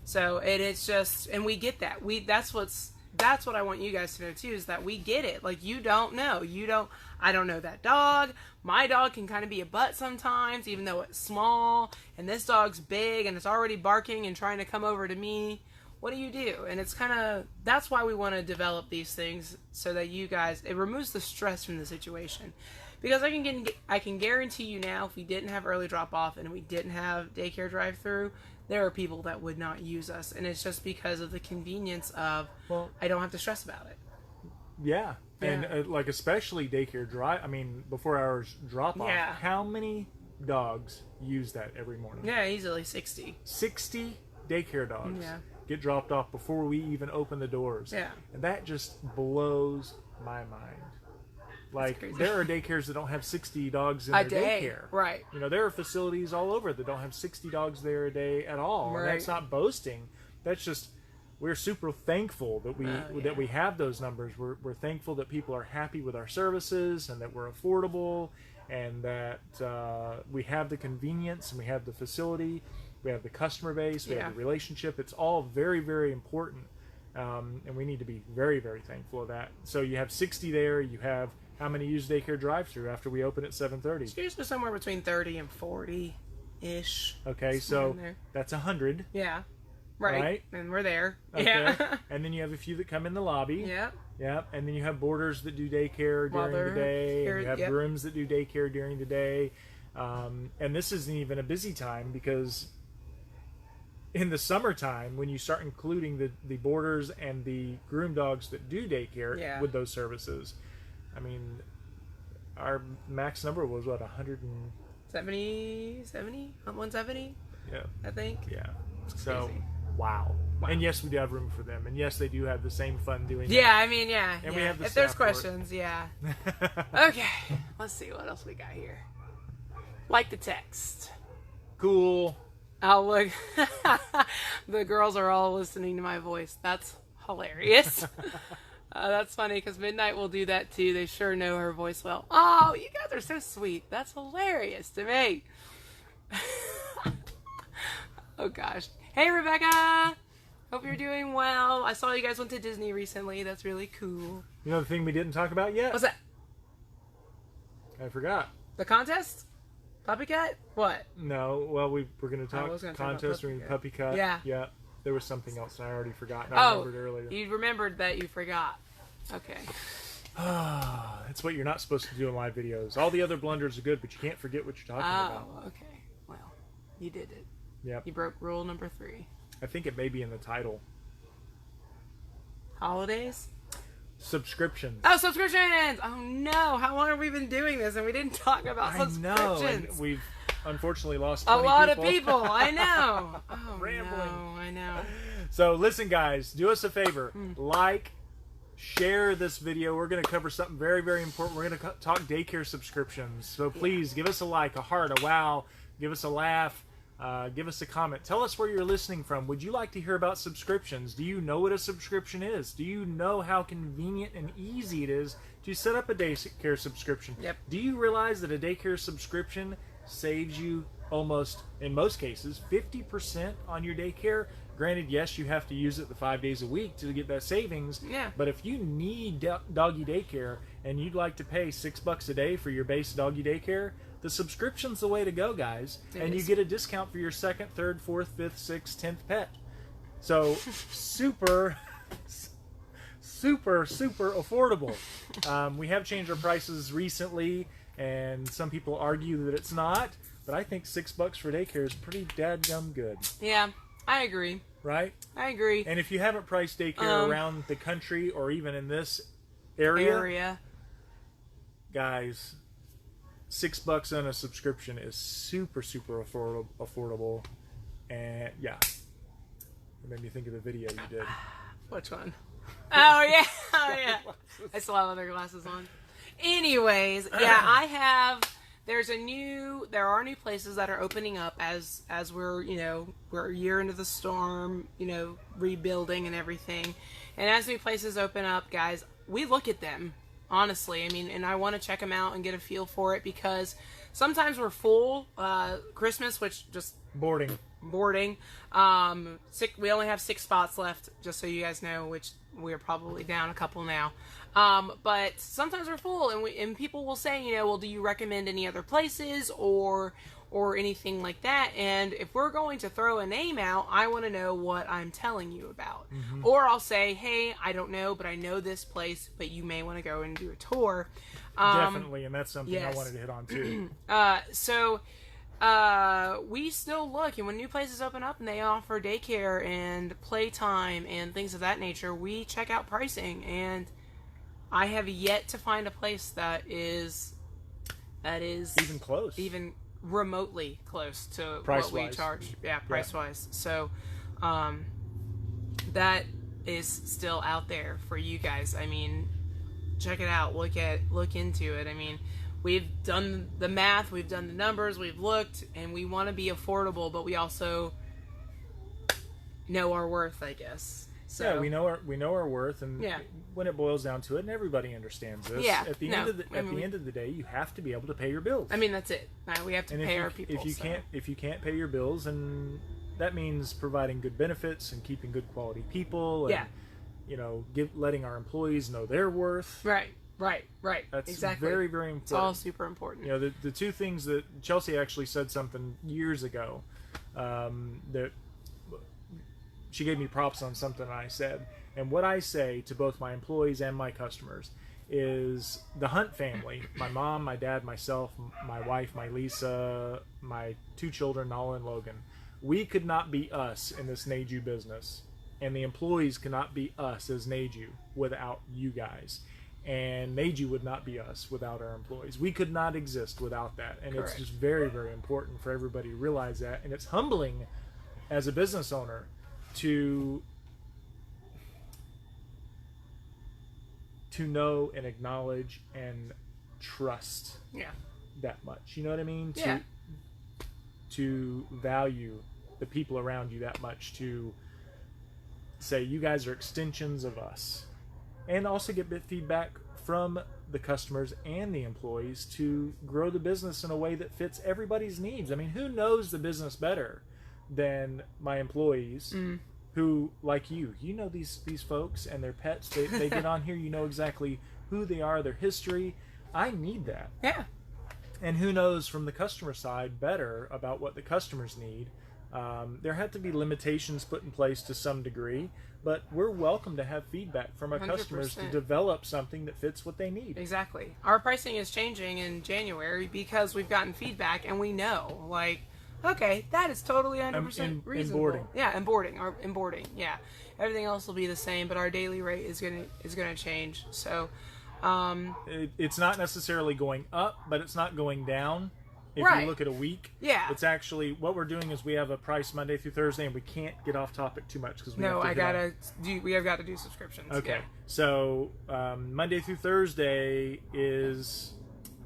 So it's just, and we get that. That's what I want you guys to know too, is that we get it. Like, you don't know. I don't know that dog. My dog can kind of be a butt sometimes, even though it's small, and this dog's big and it's already barking and trying to come over to me. What do you do? And it's kind of, that's why we want to develop these things, so that you guys, it removes the stress from the situation. Because I can guarantee you now, if we didn't have early drop off and we didn't have daycare drive-through, there are people that would not use us, and it's just because of the convenience of, I don't have to stress about it. Yeah. And like, especially daycare before hours drop off. Yeah. How many dogs use that every morning? Yeah, easily 60. 60 daycare dogs get dropped off before we even open the doors. Yeah. And that just blows my mind. Like, there are daycares that don't have 60 dogs in their daycare. Right. There are facilities all over that don't have 60 dogs there a day at all. Right. And that's not boasting. That's just, we're super thankful that we have those numbers. We're thankful that people are happy with our services and that we're affordable and that we have the convenience and we have the facility, we have the customer base, we have the relationship. It's all very, very important. And we need to be very, very thankful of that. So you have 60 there. You have how many use daycare drive-through after we open at 7:30? It's usually somewhere between 30 and 40-ish. Okay, so that's 100. Yeah. Right. And we're there. Okay. Yeah. And then you have a few that come in the lobby. Yep. Yep. And then you have boarders that do daycare during the day. And you have grooms that do daycare during the day. And this isn't even a busy time because in the summertime, when you start including the boarders and the groom dogs that do daycare with those services, I mean, our max number was what, 170? 170? Yeah, I think. Yeah. It's so crazy. wow. And yes, we do have room for them, and yes, they do have the same fun doing. Yeah, that. I mean, yeah. And yeah. we have the if there's staff for it. questions, yeah. Okay, let's see what else we got here. Like the text. Cool. Oh, look. The girls are all listening to my voice. That's hilarious. That's funny because Midnight will do that too. They sure know her voice well. Oh, you guys are so sweet. That's hilarious to me. Oh, gosh. Hey, Rebecca. Hope you're doing well. I saw you guys went to Disney recently. That's really cool. You know the thing we didn't talk about yet? What's that? I forgot. The contest? Puppy cut? What? No, well, we're going to talk contest or puppy cut. Yeah. Yeah. There was something else I already forgot. I remembered earlier. You remembered that you forgot. Okay. It's what you're not supposed to do in live videos. All the other blunders are good, but you can't forget what you're talking about. Oh, okay. Well, you did it. Yep. You broke rule number 3. I think it may be in the title. Holidays? Subscriptions. Oh, subscriptions! Oh no! How long have we been doing this and we didn't talk about subscriptions? I know, and we've unfortunately lost a 20 lot people. of people. I know. Oh, Rambling. No, I know. So listen, guys, do us a favor. Like, share this video. We're going to cover something very, very important. We're going to talk daycare subscriptions. So please give us a like, a heart, a wow. Give us a laugh. Give us a comment. Tell us where you're listening from. Would you like to hear about subscriptions? Do you know what a subscription is? Do you know how convenient and easy it is to set up a daycare subscription? Yep. Do you realize that a daycare subscription saves you almost, in most cases, 50% on your daycare? Granted, yes, you have to use it the 5 days a week to get that savings. Yeah. But if you need doggy daycare and you'd like to pay $6 a day for your base doggy daycare, the subscription's the way to go, guys. And you get a discount for your 2nd, 3rd, 4th, 5th, 6th, 10th pet. So super affordable. We have changed our prices recently, and some people argue that it's not. But I think $6 for daycare is pretty dadgum good. Yeah, I agree. Right? I agree. And if you haven't priced daycare around the country or even in this area. Guys, $6 on a subscription is super affordable. And yeah, it made me think of the video you did. Which one? Oh yeah, oh yeah. I still have other glasses on. Anyways, yeah, there are new places that are opening up as we're a year into the storm, rebuilding and everything. And as new places open up, guys, we look at them. Honestly, I mean, and I want to check them out and get a feel for it because sometimes we're full. Christmas, which just boarding. We only have 6 spots left, just so you guys know, which we're probably down a couple now. But sometimes we're full, and people will say, well, do you recommend any other places or anything like that? And if we're going to throw a name out, I want to know what I'm telling you about. Mm-hmm. Or I'll say, hey, I don't know, but I know this place, but you may want to go and do a tour. Definitely, and that's something I wanted to hit on too. So we still look, and when new places open up and they offer daycare and playtime and things of that nature, we check out pricing. And I have yet to find a place that is even close, even remotely close to price what we charge. Yeah, price wise. So that is still out there for you guys. I mean, check it out. Look into it. I mean, we've done the math, we've done the numbers, we've looked, and we want to be affordable, but we also know our worth, I guess. So, yeah, we know our worth, and when it boils down to it, and everybody understands this. Yeah, at the end of the day, you have to be able to pay your bills. I mean, that's it. We have to pay our people. If you can't pay your bills, and that means providing good benefits and keeping good quality people, and letting our employees know their worth. Right. That's exactly very, very important. It's all super important. The two things that Chelsea actually said something years ago that she gave me props on something I said. And what I say to both my employees and my customers is the Hunt family, my mom, my dad, myself, my wife, my Lisa, my 2 children, Nala and Logan, We could not be us in this Neju business, and the employees cannot be us as Neju without you guys. And Neju would not be us without our employees. We could not exist without that. And Correct. it's just very, very important for everybody to realize that. And it's humbling as a business owner to know and acknowledge and trust Yeah. that much. You know what I mean? Yeah. To value the people around you that much, to say you guys are extensions of us, and also get feedback from the customers and the employees to grow the business in a way that fits everybody's needs. I mean, who knows the business better than my employees? Who, like you know these folks and their pets. They get on here, you know exactly who they are, their history. I need that. Yeah. And who knows from the customer side better about what the customers need. There have to be limitations put in place to some degree, but we're welcome to have feedback from our customers to 100%. develop something that fits what they need. Exactly. Our pricing is changing in January because we've gotten feedback and we know, like, okay, that is totally 100% reasonable. boarding. Yeah, and boarding. Yeah, everything else will be the same, but our daily rate is gonna change. So, It's not necessarily going up, but it's not going down. If Right. you look at a week, Yeah. it's actually what we're doing is we have a price Monday through Thursday, and we can't get off topic too much because we no, have to we have got to do subscriptions. Okay, Yeah. so Monday through Thursday is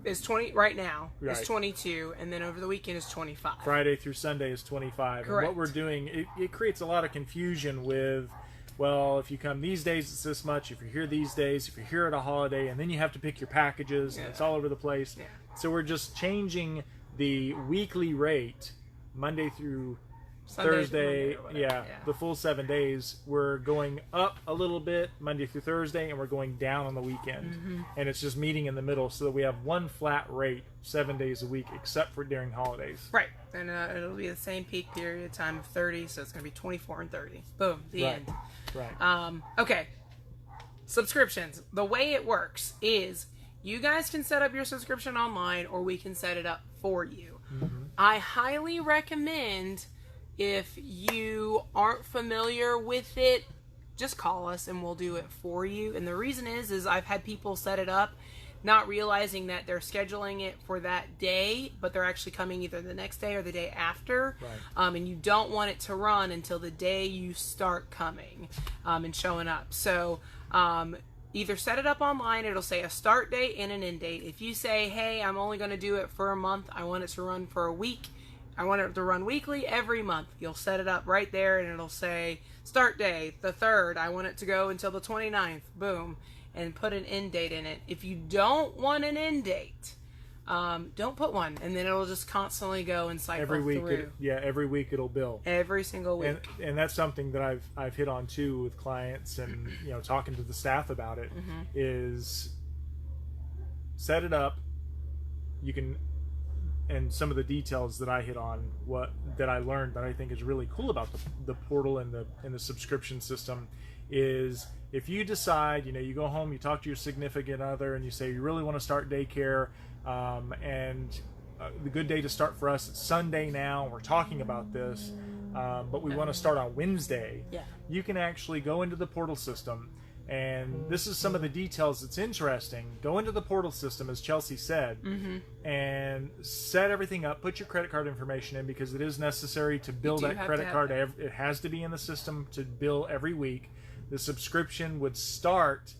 It's 20 right now. Right. It's 22, and then over the weekend is 25. Friday through Sunday is 25. Correct. And what we're doing, it creates a lot of confusion with, well, if you come these days, it's this much. If you're here these days, if you're here at a holiday, and then you have to pick your packages, and Yeah. it's all over the place. Yeah. So we're just changing the weekly rate Monday through Sunday to Thursday, Monday or whatever, yeah. the full 7 days. We're going up a little bit Monday through Thursday, and we're going down on the weekend. Mm-hmm. And it's just meeting in the middle so that we have one flat rate 7 days a week, except for during holidays. Right, and it'll be the same peak period of time of 30, so it's going to be 24 and 30. Boom, the Right. end. Right. Okay, subscriptions. The way it works is you guys can set up your subscription online, or we can set it up for you. I highly recommend, if you aren't familiar with it, just call us and we'll do it for you. And the reason is I've had people set it up not realizing that they're scheduling it for that day, but they're actually coming either the next day or the day after. Right. And you don't want it to run until the day you start coming and showing up. So either set it up online, it'll say a start date and an end date. If you say, hey, I'm only going to do it for a month, I want it to run for a week, I want it to run weekly every month, you'll set it up right there and it'll say start day the 3rd, I want it to go until the 29th, boom, and put an end date in it. If you don't want an end date, don't put one, and then it'll just constantly go and cycle Every week, through. every week it'll bill. Every single week. And that's something that I've hit on too with clients, and talking to the staff about it, is set it up. You can, and some of the details that I hit on, that I learned that I think is really cool about the portal and the subscription system is, if you decide, you go home, you talk to your significant other, and you say you really want to start daycare, and the good day to start for us, it's Sunday now, we're talking about this, but we want to start on Wednesday. Yeah. You can actually go into the portal system, and this is some of the details that's interesting. Go into the portal system, as Chelsea said, and set everything up. Put your credit card information in, because it is necessary to bill do that have credit to have card. that. It has to be in the system to bill every week. The subscription would start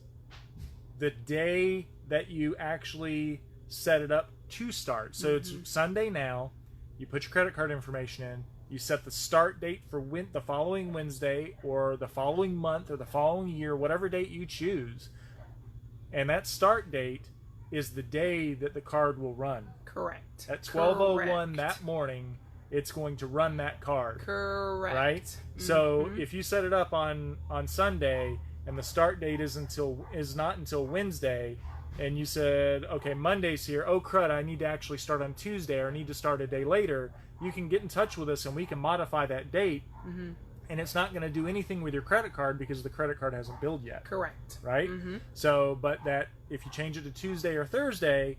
the day that you actually set it up to start. So it's Sunday now. You put your credit card information in. You set the start date for the following Wednesday, or the following month, or the following year, whatever date you choose. And that start date is the day that the card will run. Correct. At 12:01 Correct. that morning, it's going to run that card. Correct. Right? So if you set it up on Sunday, and the start date is not until Wednesday, and you said, okay, Monday's here, oh crud, I need to actually start on Tuesday, or I need to start a day later, you can get in touch with us and we can modify that date, and it's not going to do anything with your credit card because the credit card hasn't billed yet. Correct. Right? So, but that if you change it to Tuesday or Thursday,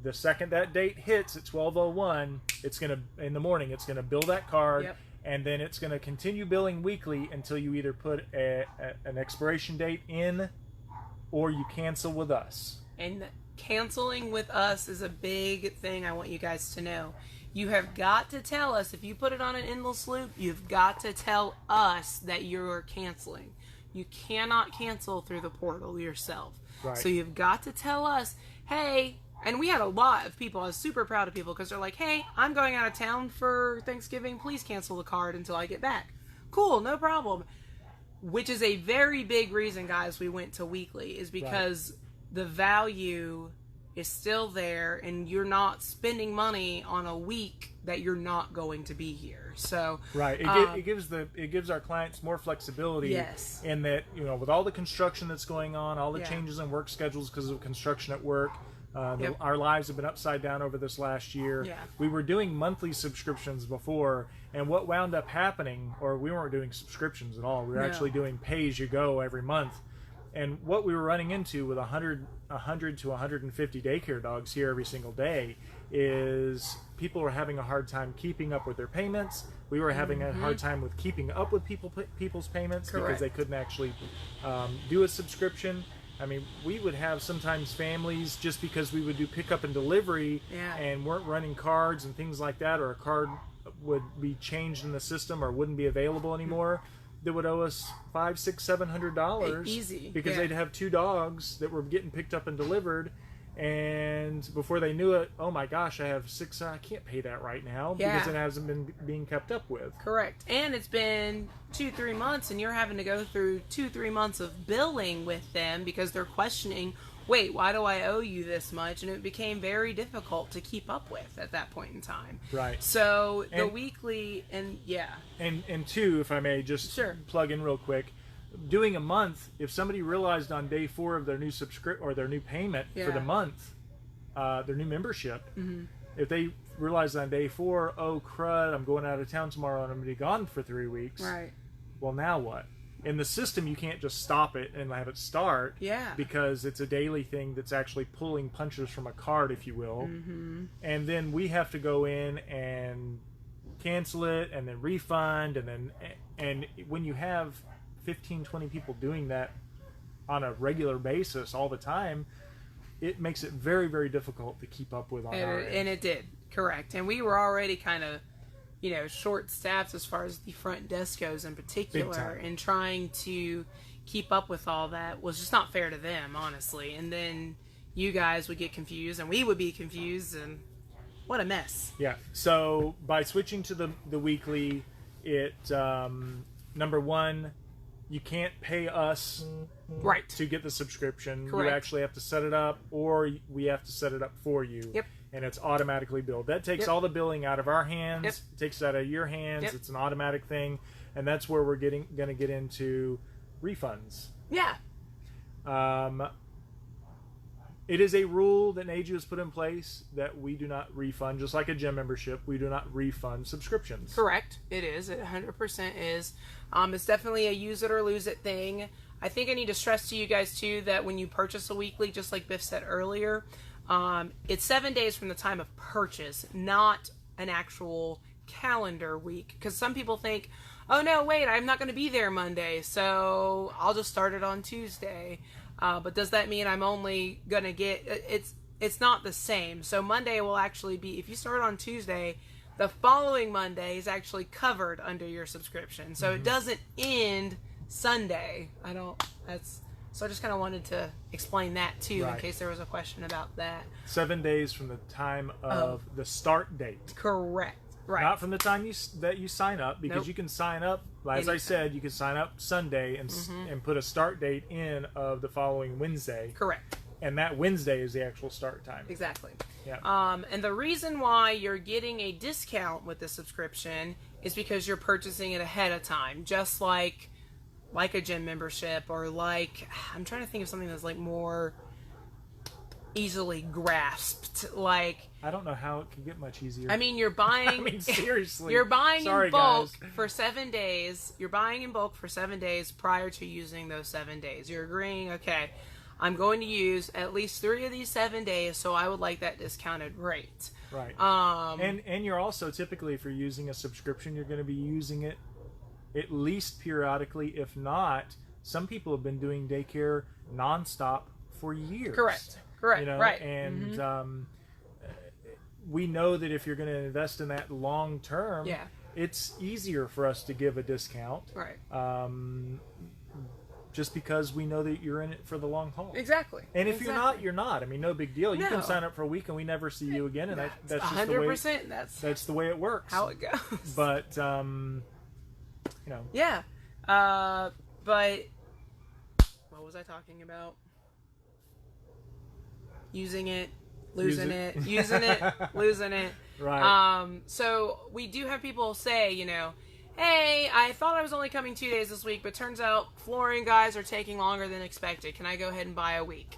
the second that date hits at 12:01, it's going to, in the morning, it's going to bill that card, Yep. and then it's going to continue billing weekly until you either put an expiration date in or you cancel with us. And canceling with us is a big thing I want you guys to know. You have got to tell us, if you put it on an endless loop, you've got to tell us that you're canceling. You cannot cancel through the portal yourself. Right. So you've got to tell us, hey, and we had a lot of people, I was super proud of people, because they're like, hey, I'm going out of town for Thanksgiving, please cancel the card until I get back. Cool, no problem. Which is a very big reason, guys, we went to weekly, is because the value is still there, and you're not spending money on a week that you're not going to be here. So right, it gives our clients more flexibility. Yes. In that, you know, with all the construction that's going on, all the changes in work schedules because of construction at work, our lives have been upside down over this last year. Yeah. We were doing monthly subscriptions before, and what wound up happening, or we weren't doing subscriptions at all. We were actually doing pay-as-you-go every month. And what we were running into with 100 to 150 daycare dogs here every single day is people were having a hard time keeping up with their payments. We were having a hard time with keeping up with people's payments. Correct. Because they couldn't actually do a subscription. I mean, we would have sometimes families, just because we would do pickup and delivery and weren't running cards and things like that, or a card would be changed in the system or wouldn't be available anymore, that would owe us $500, $600, $700 easy, because they'd have 2 dogs that were getting picked up and delivered, and before they knew it, oh my gosh, I have 6. I can't pay that right now because it hasn't been being kept up with. Correct. And it's been 2-3 months, and you're having to go through 2-3 months of billing with them because they're questioning, wait, why do I owe you this much? And it became very difficult to keep up with at that point in time. Right. So the weekly, and and two, if I may just plug in real quick, doing a month, if somebody realized on day 4 of their new or their new payment for the month, their new membership, if they realized on day 4, oh crud, I'm going out of town tomorrow and I'm going to be gone for 3 weeks. Right. Well, now what? In the system, you can't just stop it and have it start. Yeah. Because it's a daily thing that's actually pulling punches from a card, if you will. And then we have to go in and cancel it and then refund. And when you have 15, 20 people doing that on a regular basis all the time, it makes it very, very difficult to keep up with on our end. And it did. Correct. And we were already kind of, you know, short-staffed as far as the front desk goes in particular, and trying to keep up with all that was just not fair to them, honestly. And then you guys would get confused, and we would be confused, and what a mess. Yeah. So by switching to the weekly, it number one, you can't pay us to get the subscription. Correct. You actually have to set it up, or we have to set it up for you. Yep. And it's automatically billed. That takes all the billing out of our hands. Yep. It takes it out of your hands. Yep. It's an automatic thing, and that's where we're going to get into refunds. Yeah. It is a rule that NAGU has put in place that we do not refund, just like a gym membership. We do not refund subscriptions. Correct. It is. It 100% is. It's definitely a use it or lose it thing. I think I need to stress to you guys too that when you purchase a weekly, just like Biff said earlier, it's 7 days from the time of purchase, not an actual calendar week. Because some people think, oh no, wait, I'm not going to be there Monday, so I'll just start it on Tuesday. But does that mean I'm only going to get... It's not the same. So Monday will actually be... If you start on Tuesday, the following Monday is actually covered under your subscription. So it doesn't end Sunday. So I just kind of wanted to explain that too, in case there was a question about that. 7 days from the time of the start date. Correct. Right. Not from the time that you sign up, because you can sign up, as I said, you can sign up Sunday and put a start date in of the following Wednesday. Correct. And that Wednesday is the actual start time. Exactly. Yeah. And the reason why you're getting a discount with the subscription is because you're purchasing it ahead of time, just like a gym membership, or I'm trying to think of something that's more easily grasped. I don't know how it can get much easier. I mean, you're buying... seriously. You're buying in bulk guys. for 7 days. You're buying in bulk for 7 days prior to using those 7 days. You're agreeing, okay, I'm going to use at least 3 of these 7 days, so I would like that discounted rate. Right. And you're also typically, if you're using a subscription, you're going to be using it at least periodically. If not, some people have been doing daycare nonstop for years. Correct. You know? Right. And we know that if you're going to invest in that long term, it's easier for us to give a discount. Right. Just because we know that you're in it for the long haul. Exactly. And if you're not, you're not. I mean, no big deal. You can sign up for a week and we never see you again, and that's just 100%. that's the way it works. How it goes. But you know. Yeah. But what was I talking about? Using it, losing it, using it, losing it. Right. So we do have people say, you know, hey, I thought I was only coming 2 days this week, but turns out flooring guys are taking longer than expected. Can I go ahead and buy a week?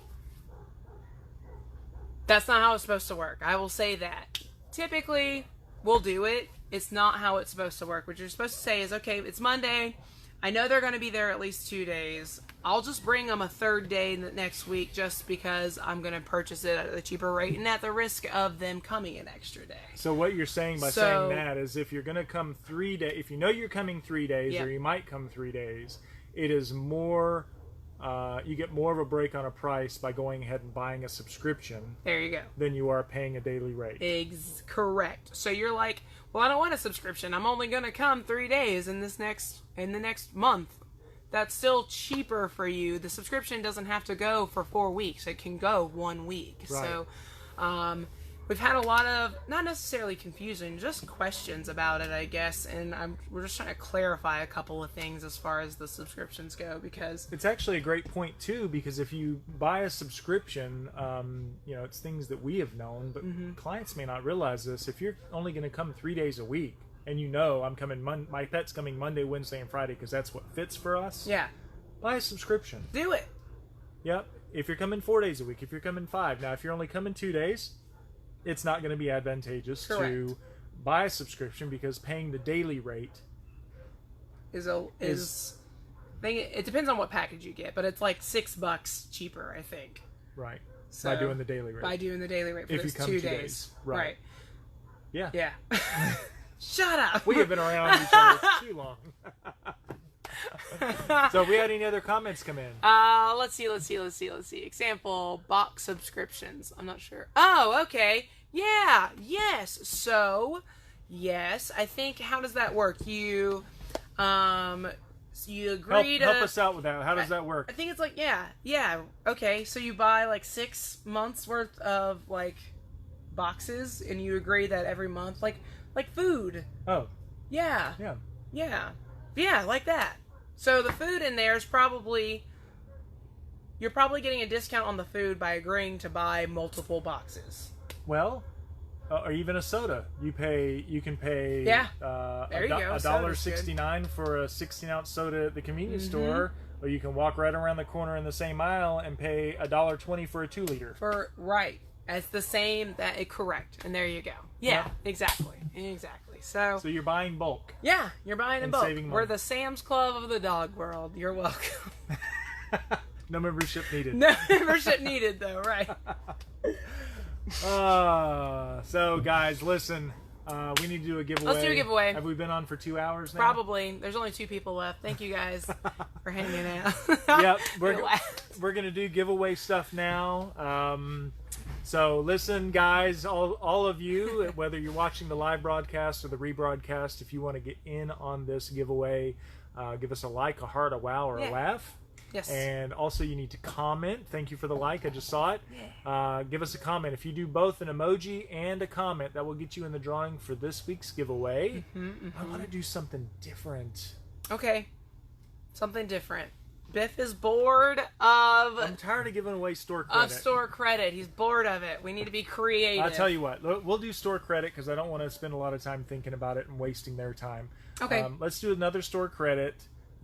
That's not how it's supposed to work. I will say that. Typically, we'll do it. It's not how it's supposed to work. What you're supposed to say is, okay, it's Monday. I know they're going to be there at least 2 days. I'll just bring them a third day next week just because I'm going to purchase it at a cheaper rate and at the risk of them coming an extra day. So what you're saying by saying that is if you're going to come 3 days, if you know you're coming 3 days or you might come 3 days, it is more, you get more of a break on a price by going ahead and buying a subscription. There you go. Than you are paying a daily rate. Correct. So you're like, well, I don't want a subscription. I'm only going to come 3 days in the next month. That's still cheaper for you. The subscription doesn't have to go for 4 weeks. It can go 1 week. Right. So we've had a lot of, not necessarily confusion, just questions about it, I guess. And we're just trying to clarify a couple of things as far as the subscriptions go, because it's actually a great point too, because if you buy a subscription, you know, it's things that we have known, but clients may not realize this. If you're only going to come 3 days a week, and you know I'm coming, my pet's coming Monday, Wednesday, and Friday because that's what fits for us. Yeah. Buy a subscription. Do it. Yep. If you're coming 4 days a week, if you're coming 5, now if you're only coming 2 days, it's not going to be advantageous to buy a subscription because paying the daily rate it depends on what package you get, but it's like $6 cheaper, I think. Right. So, by doing the daily rate. By doing the daily rate for if those you come 2 days. Right. Yeah. Yeah. Shut up. We have been around each other for too long. So, we had any other comments come in? Let's see. Example, box subscriptions. I'm not sure. Oh, okay. Yeah. Yes. So, yes. I think, how does that work? You agree to... Help us out with that. How does that work? I think it's like, yeah. Okay. So, you buy like 6 months worth of like boxes, and you agree that every month, like food. Oh. Yeah. Yeah. Yeah, like that. So the food in there is you're probably getting a discount on the food by agreeing to buy multiple boxes. Well, or even a soda. You can pay $1.69 for a 16-ounce soda at the convenience store, or you can walk right around the corner in the same aisle and pay $1.20 for a 2-liter. It's the same, correct. And there you go. Yeah. Exactly. So you're buying bulk. Yeah, you're buying in bulk. Saving money. We're the Sam's Club of the dog world. You're welcome. No membership needed. No membership needed, though, right? So, guys, listen. We need to do a giveaway. Let's do a giveaway. Have we been on for 2 hours now? Probably. There's only 2 people left. Thank you guys for hanging out. Yep. We're going to do giveaway stuff now. So listen, guys, all of you, whether you're watching the live broadcast or the rebroadcast, if you want to get in on this giveaway, give us a like, a heart, a wow, or a laugh. Yes. And also you need to comment. Thank you for the like. I just saw it. Yeah. Give us a comment. If you do both an emoji and a comment, that will get you in the drawing for this week's giveaway. I want to do something different. Okay. Something different. Biff is bored of... I'm tired of giving away store credit. Of store credit. He's bored of it. We need to be creative. I'll tell you what. We'll do store credit because I don't want to spend a lot of time thinking about it and wasting their time. Okay. Let's do another store credit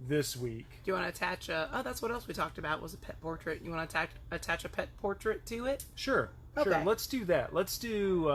this week. Do you want to attach a... Oh, that's what else we talked about was a pet portrait. You want to attach a pet portrait to it? Sure. Okay. Sure. Let's do that. Let's do...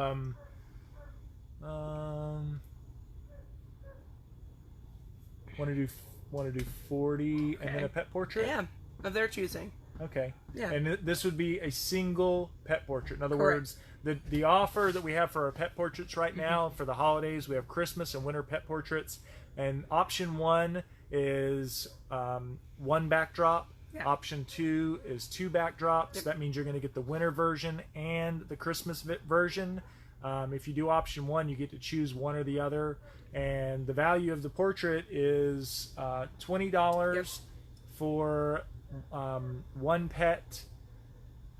Want to do 40 and then a pet portrait? Yeah, of their choosing. Okay. Yeah. And this would be a single pet portrait. In other Correct. words, the offer that we have for our pet portraits right now for the holidays, we have Christmas and winter pet portraits. And option 1 is 1 backdrop. Yeah. Option 2 is 2 backdrops. Yep. That means you're going to get the winter version and the Christmas version. If you do option 1, you get to choose one or the other. And the value of the portrait is $20 Yep. for 1 pet.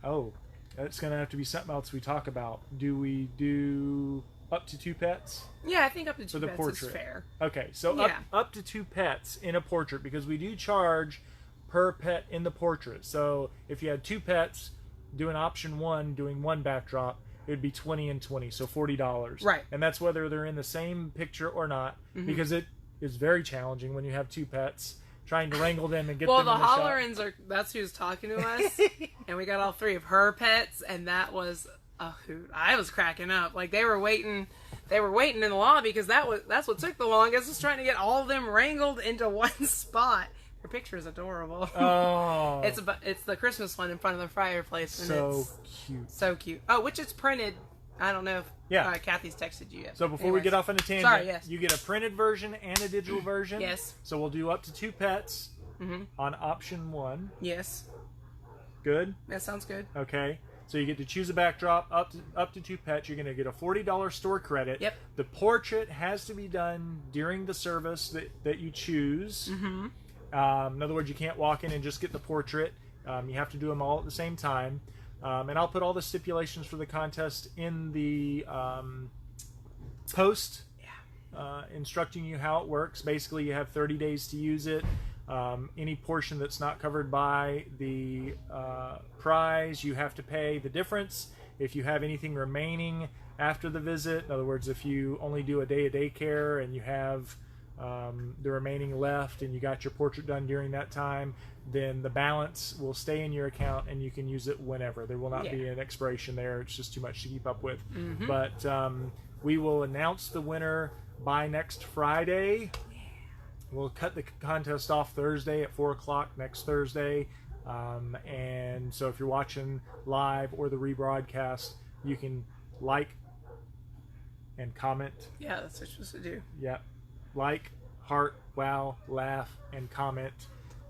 Oh, that's going to have to be something else we talk about. Do we do up to 2 pets? Yeah, I think up to 2 For the pets portrait. is fair. Okay, so Yeah. up to 2 pets in a portrait, because we do charge per pet in the portrait. So if you had 2 pets, doing option 1, doing 1 backdrop, it would be 20 and 20, so $40. Right. And that's whether they're in the same picture or not, because it is very challenging when you have 2 pets, trying to wrangle them and get Well, them the in the shot. Hollerins that's who's talking to us, and we got all 3 of her pets, and that was a hoot. I was cracking up. Like they were waiting in the lobby because that's what took the longest, was trying to get all of them wrangled into one spot. Her picture is adorable. Oh, It's the Christmas one in front of the fireplace, and so it's cute. so cute. Oh, which it's printed. I don't know if Kathy's texted you yet. So before we Anyways. get off on a tangent, Sorry, yes. you get a printed version and a digital version. Yes. So we'll do up to 2 pets on option 1. Yes, Good. that sounds good. Okay. So you get to choose a backdrop up to 2 pets. You're going to get a $40 store credit. Yep. The portrait has to be done during the service that you choose. Mm-hmm. In other words, you can't walk in and just get the portrait. You have to do them all at the same time. And I'll put all the stipulations for the contest in the post, instructing you how it works. Basically, you have 30 days to use it. Any portion that's not covered by the prize, you have to pay the difference. If you have anything remaining after the visit, in other words, if you only do a day of daycare and you have the remaining left and you got your portrait done during that time, then the balance will stay in your account and you can use it whenever. There will not be an expiration there. It's just too much to keep up with. But we will announce the winner by next Friday. We'll cut the contest off Thursday at 4 o'clock next Thursday. And so if you're watching live or the rebroadcast, you can like and comment. Yeah, that's what you're supposed to do. Yep. Like, heart, wow, laugh, and comment.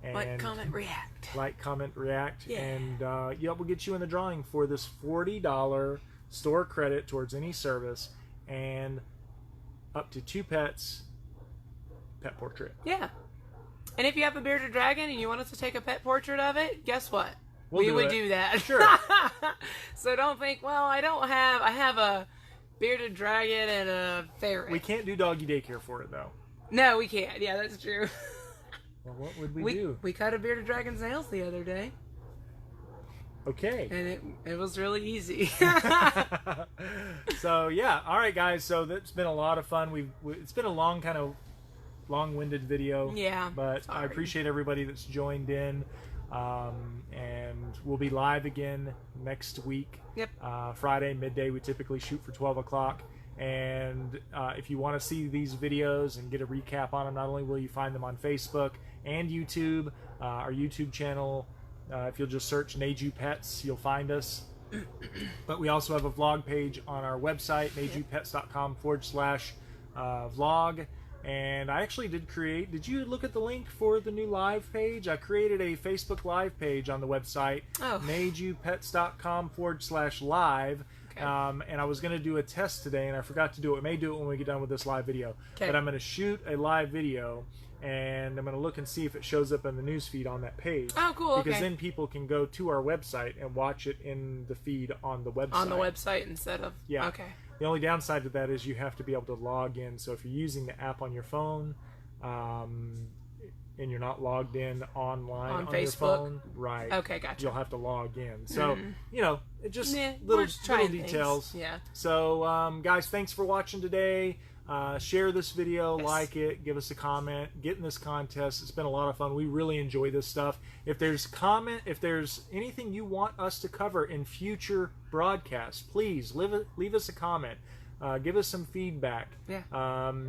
And Like, comment, react. Like, comment, react. Yeah. And we'll get you in the drawing for this $40 store credit towards any service and up to 2 pets pet portrait. Yeah. And if you have a bearded dragon and you want us to take a pet portrait of it, guess what? We'll we do would it. do that. Sure. So don't think, well, I have a bearded dragon and a ferret. We can't do doggy daycare for it, though. No, we can't. Yeah, that's true. Well, what would we do? We cut a bearded dragon's nails the other day, Okay. and it was really easy. So, yeah. All right, guys. So that's been a lot of fun. It's been a long-winded video. Yeah, But I sorry. appreciate everybody that's joined in. And we'll be live again next week. Yep. Friday, midday. We typically shoot for 12 o'clock. And if you want to see these videos and get a recap on them, not only will you find them on Facebook and YouTube, our YouTube channel, if you'll just search Neju Pets, you'll find us. But we also have a vlog page on our website, nejupets.com/vlog. And I actually did you look at the link for the new live page? I created a Facebook live page on the website, nejupets.com/live. Okay. And I was going to do a test today, and I forgot to do it. We may do it when we get done with this live video. Okay. But I'm going to shoot a live video, and I'm going to look and see if it shows up in the newsfeed on that page. Oh, cool. Because Okay. then people can go to our website and watch it in the feed on the website. On the website instead of Yeah. Okay. The only downside to that is you have to be able to log in. So if you're using the app on your phone, and you're not logged in online On your Facebook? phone, right? Okay, gotcha. You'll have to log in. So it just We're little just trying details. things. Yeah. So guys, thanks for watching today. Share this video, Yes. like it, give us a comment, get in this contest. It's been a lot of fun. We really enjoy this stuff. If there's anything you want us to cover in future broadcasts, please leave us a comment. Give us some feedback. Yeah.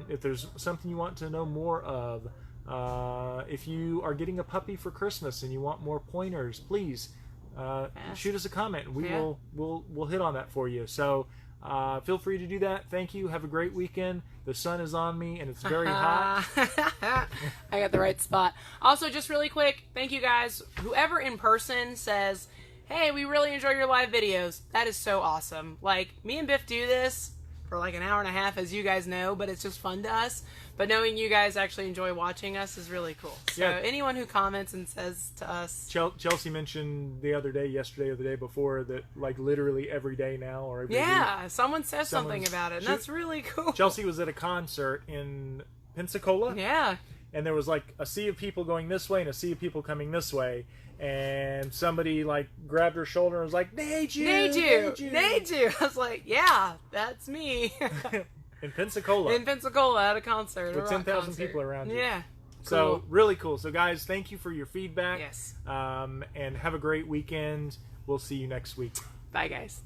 If there's something you want to know more of, If you are getting a puppy for Christmas and you want more pointers, please shoot us a comment. We'll hit on that for you. So feel free to do that. Thank you. Have a great weekend. The sun is on me and it's very hot. I got the right spot. Also, just really quick, thank you guys. Whoever in person says, hey, we really enjoy your live videos, that is so awesome. Like, me and Biff do this for like an hour and a half, as you guys know, but it's just fun to us. But knowing you guys actually enjoy watching us is really cool. So anyone who comments and says to us... Chelsea mentioned yesterday or the day before, that like literally every day now or every week, someone says something about it, and that's really cool. Chelsea was at a concert in Pensacola. Yeah. And there was like a sea of people going this way and a sea of people coming this way. And somebody like grabbed her shoulder and was like, Neju! I was like, yeah, that's me. In Pensacola. At a concert. With 10,000 people around you. Yeah. So, cool. really cool. So, guys, thank you for your feedback. Yes. And have a great weekend. We'll see you next week. Bye, guys.